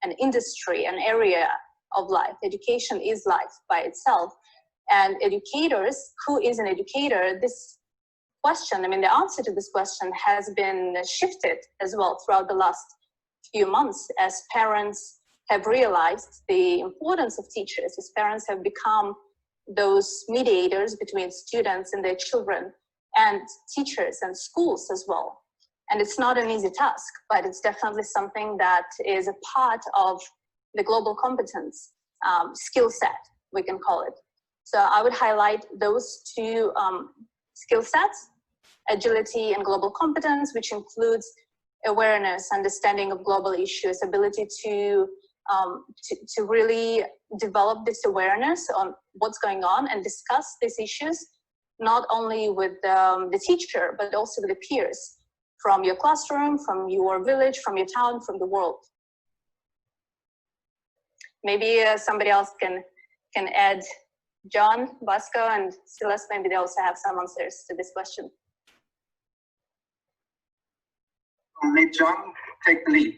an industry, an area of life. Education is life by itself. And educators, who is an educator, this question, I mean, the answer to this question has been shifted as well throughout the last few months, as parents have realized the importance of teachers, as parents have become those mediators between students and their children, and teachers and schools as well. And it's not an easy task, but it's definitely something that is a part of the global competence skill set, we can call it. So I would highlight those two skill sets: agility and global competence, which includes awareness, understanding of global issues, ability to really develop this awareness on what's going on and discuss these issues, not only with the teacher, but also with the peers from your classroom, from your village, from your town, from the world. Maybe somebody else can add. JohnBosco and Silas, maybe they also have some answers to this question. Let John take the lead.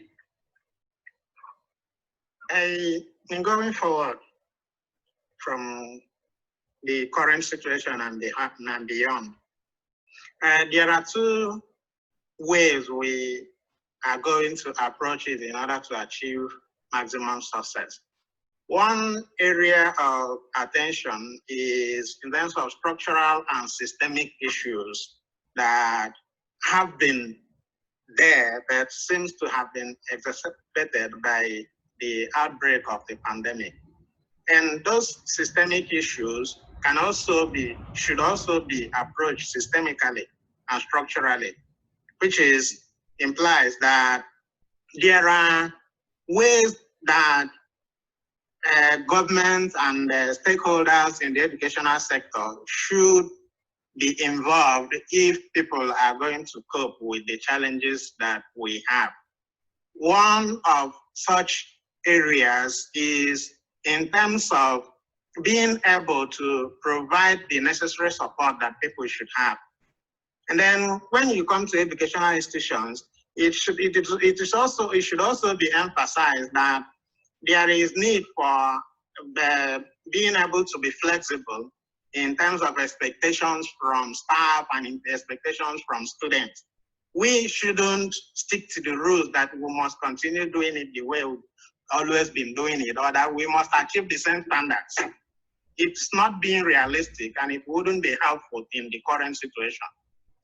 In going forward from the current situation and beyond, there are two ways we are going to approach it in order to achieve maximum success. One area of attention is in terms of structural and systemic issues that have been there, that seems to have been exacerbated by the outbreak of the pandemic. And those systemic issues should also be approached systemically and structurally, which implies that there are ways that governments and stakeholders in the educational sector should be involved if people are going to cope with the challenges that we have. One of such areas is in terms of being able to provide the necessary support that people should have. And then when you come to educational institutions, it should also be emphasized that there is need for being able to be flexible in terms of expectations from staff and expectations from students. We shouldn't stick to the rules that we must continue doing it the way we've always been doing it, or that we must achieve the same standards. It's not being realistic, and it wouldn't be helpful in the current situation.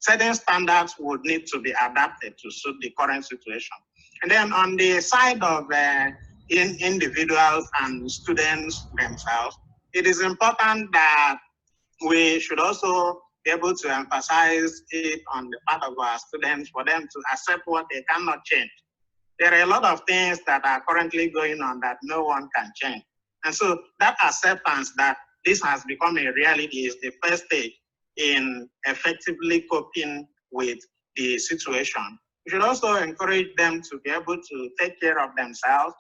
Certain standards would need to be adapted to suit the current situation. And then on the side of individuals and students themselves, it is important that we should also be able to emphasize it on the part of our students for them to accept what they cannot change. There are a lot of things that are currently going on that no one can change. And so that acceptance that this has become a reality is the first stage in effectively coping with the situation. We should also encourage them to be able to take care of themselves,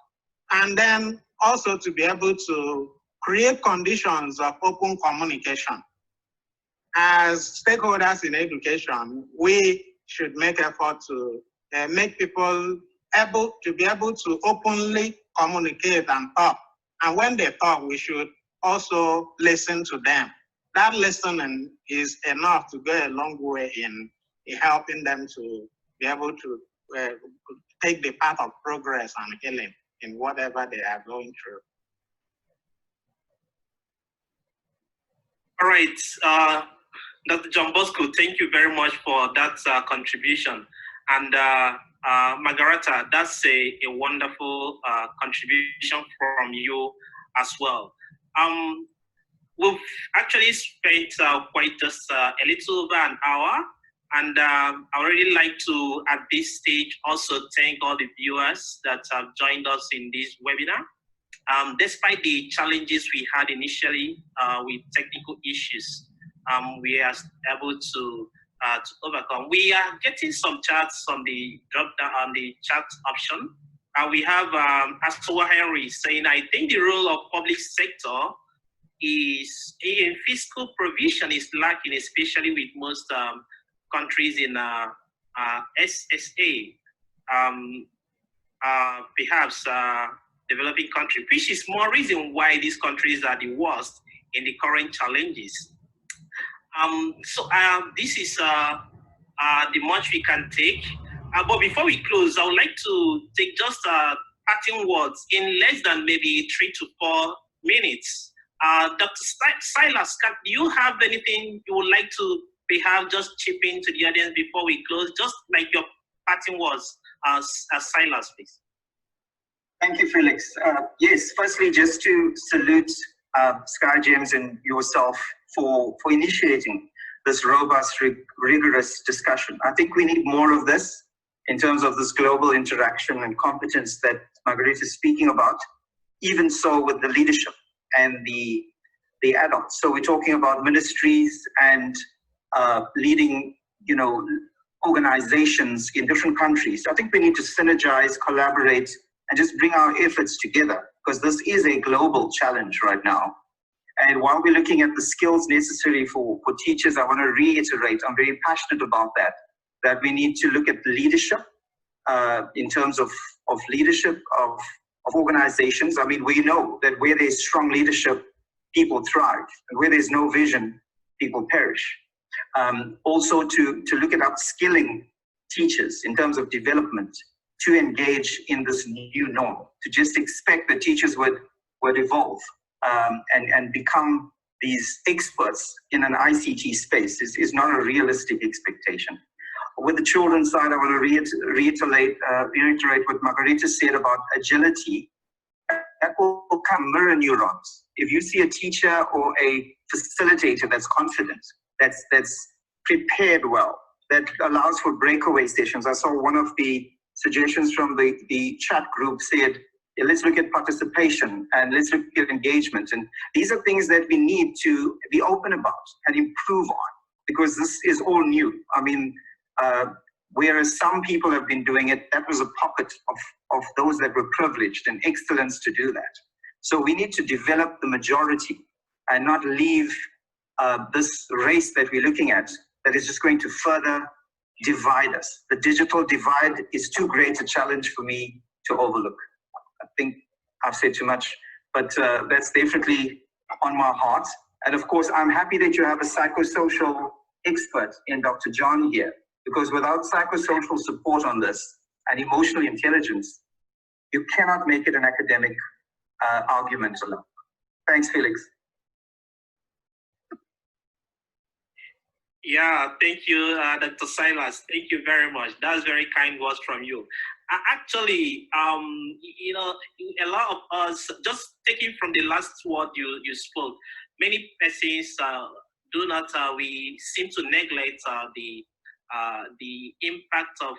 and then also to be able to create conditions of open communication. As stakeholders in education, we should make effort to make people be able to openly communicate and talk. And when they talk, we should also listen to them. That listening is enough to go a long way in helping them to be able to take the path of progress and healing in whatever they are going through. All right, Dr. JohnBosco, thank you very much for that contribution. And Margarita, that's a wonderful contribution from you as well. We've actually spent quite just a little over an hour And I would really like to, at this stage, also thank all the viewers that have joined us in this webinar. Despite the challenges we had initially with technical issues, we are able to overcome. We are getting some charts on the drop down on the chat option. We have Asawa Henry saying, I think the role of public sector is in fiscal provision is lacking, especially with most countries in SSA, perhaps developing country, which is more reason why these countries are the worst in the current challenges. This is the much we can take. But before we close, I would like to take just parting words in less than maybe 3 to 4 minutes. Dr. Silas, do you have anything you would like to perhaps just chip into the audience before we close? Just like your parting words, Silas, please. Thank you, Felix. Yes, firstly, just to salute Sky James and yourself for initiating this robust, rigorous discussion. I think we need more of this in terms of this global interaction and competence that Margarita is speaking about, even so with the leadership and the adults. So we're talking about ministries and leading, organizations in different countries. I think we need to synergize, collaborate, and just bring our efforts together, because this is a global challenge right now. And while we're looking at the skills necessary for teachers, I want to reiterate, I'm very passionate about that we need to look at leadership in terms of leadership of organizations. I mean, we know that where there's strong leadership, people thrive, and where there's no vision, people perish. Also to look at upskilling teachers in terms of development, to engage in this new norm, to just expect that teachers would evolve and become these experts in an ICT space is not a realistic expectation. With the children's side, I want to reiterate what Margarita said about agility. That will come mirror neurons. If you see a teacher or a facilitator that's confident, that's prepared well, that allows for breakaway sessions. I saw one of the suggestions from the chat group said, yeah, let's look at participation and let's look at engagement. And these are things that we need to be open about and improve on, because this is all new. I mean, whereas some people have been doing it, that was a pocket of those that were privileged and excellence to do that. So we need to develop the majority and not leave this race that we're looking at that is just going to further divide us. The digital divide is too great a challenge for me to overlook. I think I've said too much, but that's definitely on my heart. And of course, I'm happy that you have a psychosocial expert in Dr. John here, because without psychosocial support on this and emotional intelligence, you cannot make it an academic argument alone. Thanks, Felix. Yeah, thank you, Dr. Silas. Thank you very much. That's very kind words from you. Actually, a lot of us, just taking from the last word you spoke, many persons do not, we seem to neglect the impact of,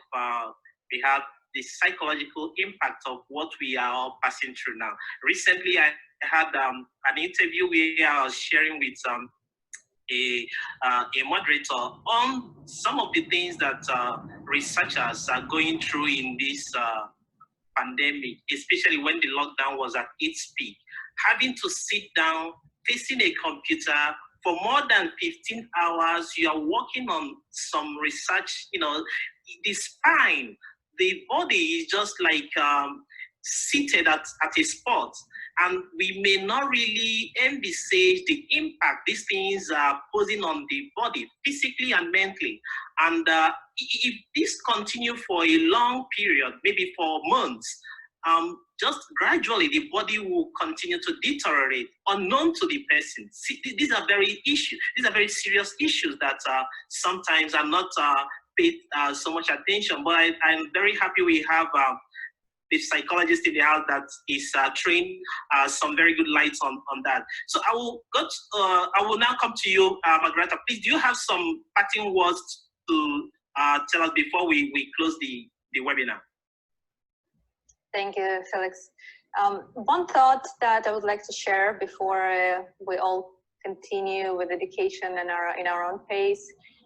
we have the psychological impact of what we are all passing through now. Recently, I had an interview where I was sharing with a moderator on some of the things that researchers are going through in this pandemic, especially when the lockdown was at its peak. Having to sit down, facing a computer for more than 15 hours, you are working on some research, the spine, the body is just like seated at a spot. And we may not really envisage the impact these things are posing on the body, physically and mentally. And if this continue for a long period, maybe for months, just gradually the body will continue to deteriorate, unknown to the person. See, these are very serious issues that sometimes are not paid so much attention. But I'm very happy we have the psychologist in the house that is trained some very good lights on that. So I will now come to you, Margarita. Please, do you have some parting words to tell us before we close the webinar? Thank you, Felix. One thought that I would like to share before we all continue with education in our own pace,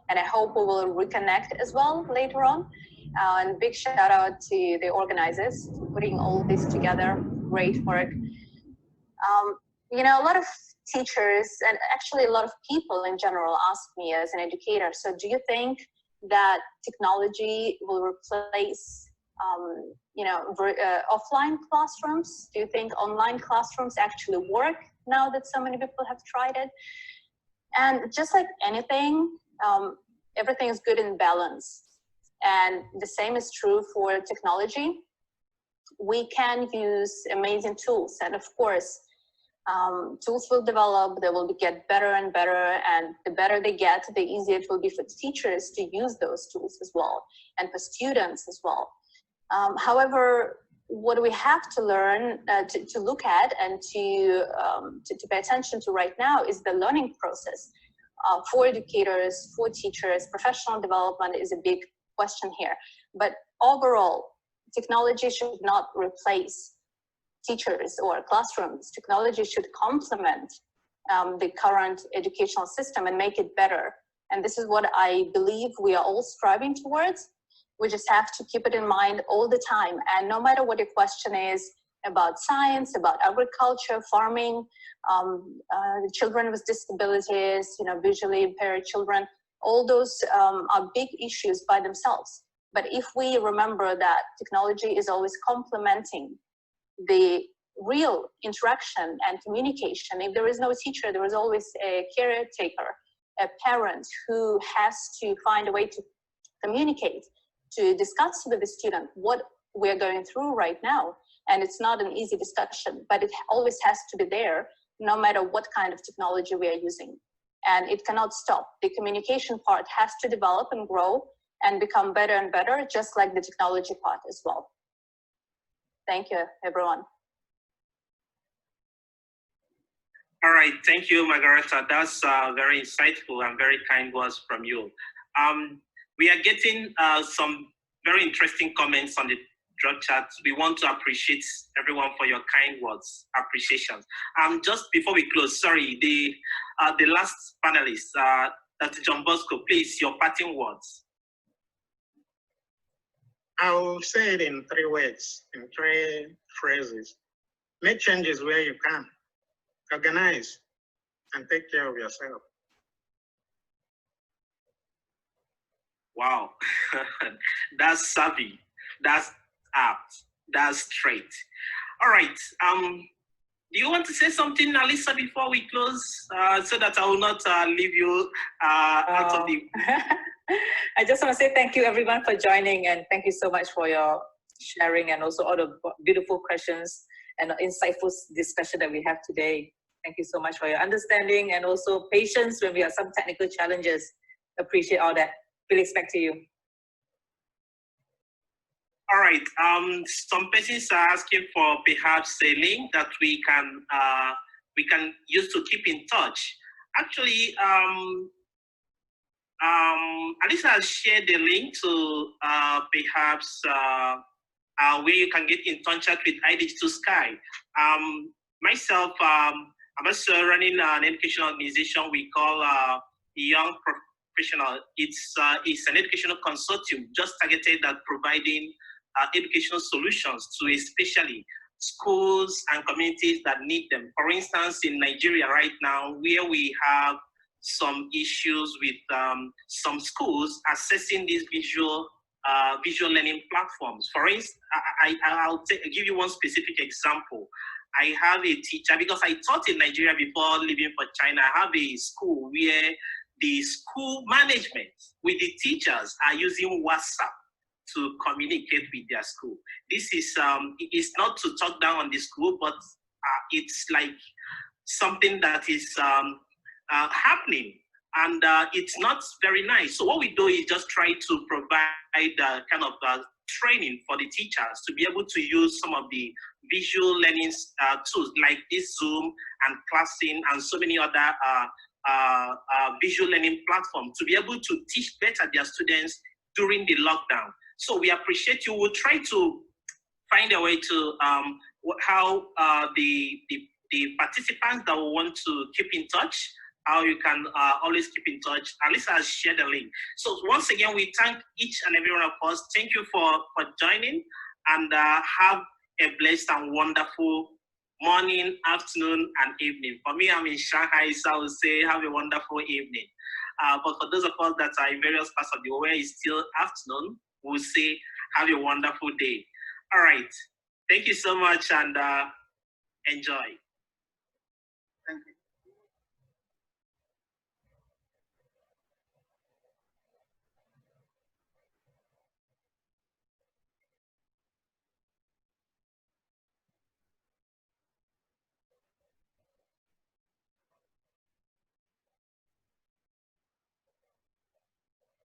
and I hope we will reconnect as well later on. And big shout out to the organizers for putting all this together. Great work. You know, a lot of teachers and actually a lot of people in general ask me as an educator, so do you think that technology will replace offline classrooms? Do you think online classrooms actually work now that so many people have tried it? And just like anything, everything is good in balance. And the same is true for technology. We can use amazing tools, and of course, tools will develop, they will get better and better, and the better they get, the easier it will be for teachers to use those tools as well, and for students as well. However, what we have to learn, to look at and to pay attention to right now is the learning process. For educators, for teachers, professional development is a big question here. But overall, technology should not replace teachers or classrooms. Technology should complement the current educational system and make it better. And this is what I believe we are all striving towards. We just have to keep it in mind all the time. And no matter what your question is about science, about agriculture, farming, children with disabilities, visually impaired children, all those are big issues by themselves. But if we remember that technology is always complementing the real interaction and communication, if there is no teacher, there is always a caretaker, a parent who has to find a way to communicate, to discuss with the student what we're going through right now. And it's not an easy discussion, but it always has to be there, no matter what kind of technology we are using. And it cannot stop. The communication part has to develop and grow and become better and better, just like the technology part as well. Thank you, everyone. All right, thank you, Margarita. That's very insightful and very kind words from you. We are getting some very interesting comments on the drug chat. We want to appreciate everyone for your kind words, appreciation. Just before we close, sorry, the last panelist, Dr. JohnBosco, please, your parting words. I'll say it in 3 words, in 3 phrases. Make changes where you can. Organize and take care of yourself. Wow, that's savvy, that's apt, that's straight. All right, do you want to say something, Alisa, before we close, so that I will not leave you out of the... I just want to say thank you, everyone, for joining, and thank you so much for your sharing and also all the beautiful questions and insightful discussion that we have today. Thank you so much for your understanding and also patience when we have some technical challenges. Appreciate all that. Felix, back to you. All right. Some persons are asking for perhaps a link that we can use to keep in touch. Actually, Alisa has shared the link to perhaps where you can get in contact with idigitalsky. Myself, I'm also running an educational organization we call Young Professional. It's an educational consortium just targeted at providing educational solutions to especially schools and communities that need them. For instance, in Nigeria right now, where we have some issues with some schools accessing these visual learning platforms. For instance, I'll give you one specific example. I have a teacher, because I taught in Nigeria before leaving for China. I have a school where the school management with the teachers are using WhatsApp to communicate with their school. This is it's not to talk down on the school, but it's like something that is happening, and it's not very nice. So what we do is just try to provide kind of training for the teachers to be able to use some of the visual learning tools like this Zoom and Classing and so many other visual learning platform to be able to teach better their students during the lockdown. So we appreciate you. We'll try to find a way to how the participants that will want to keep in touch, how you can always keep in touch. Alisa has shared the link. So once again, we thank each and every one of us. Thank you for joining, and have a blessed and wonderful morning, afternoon, and evening. For me, I'm in Shanghai, so I will say have a wonderful evening. But for those of us that are in various parts of the world where it's still afternoon, we'll say have a wonderful day. All right. Thank you so much, and enjoy. Thank you.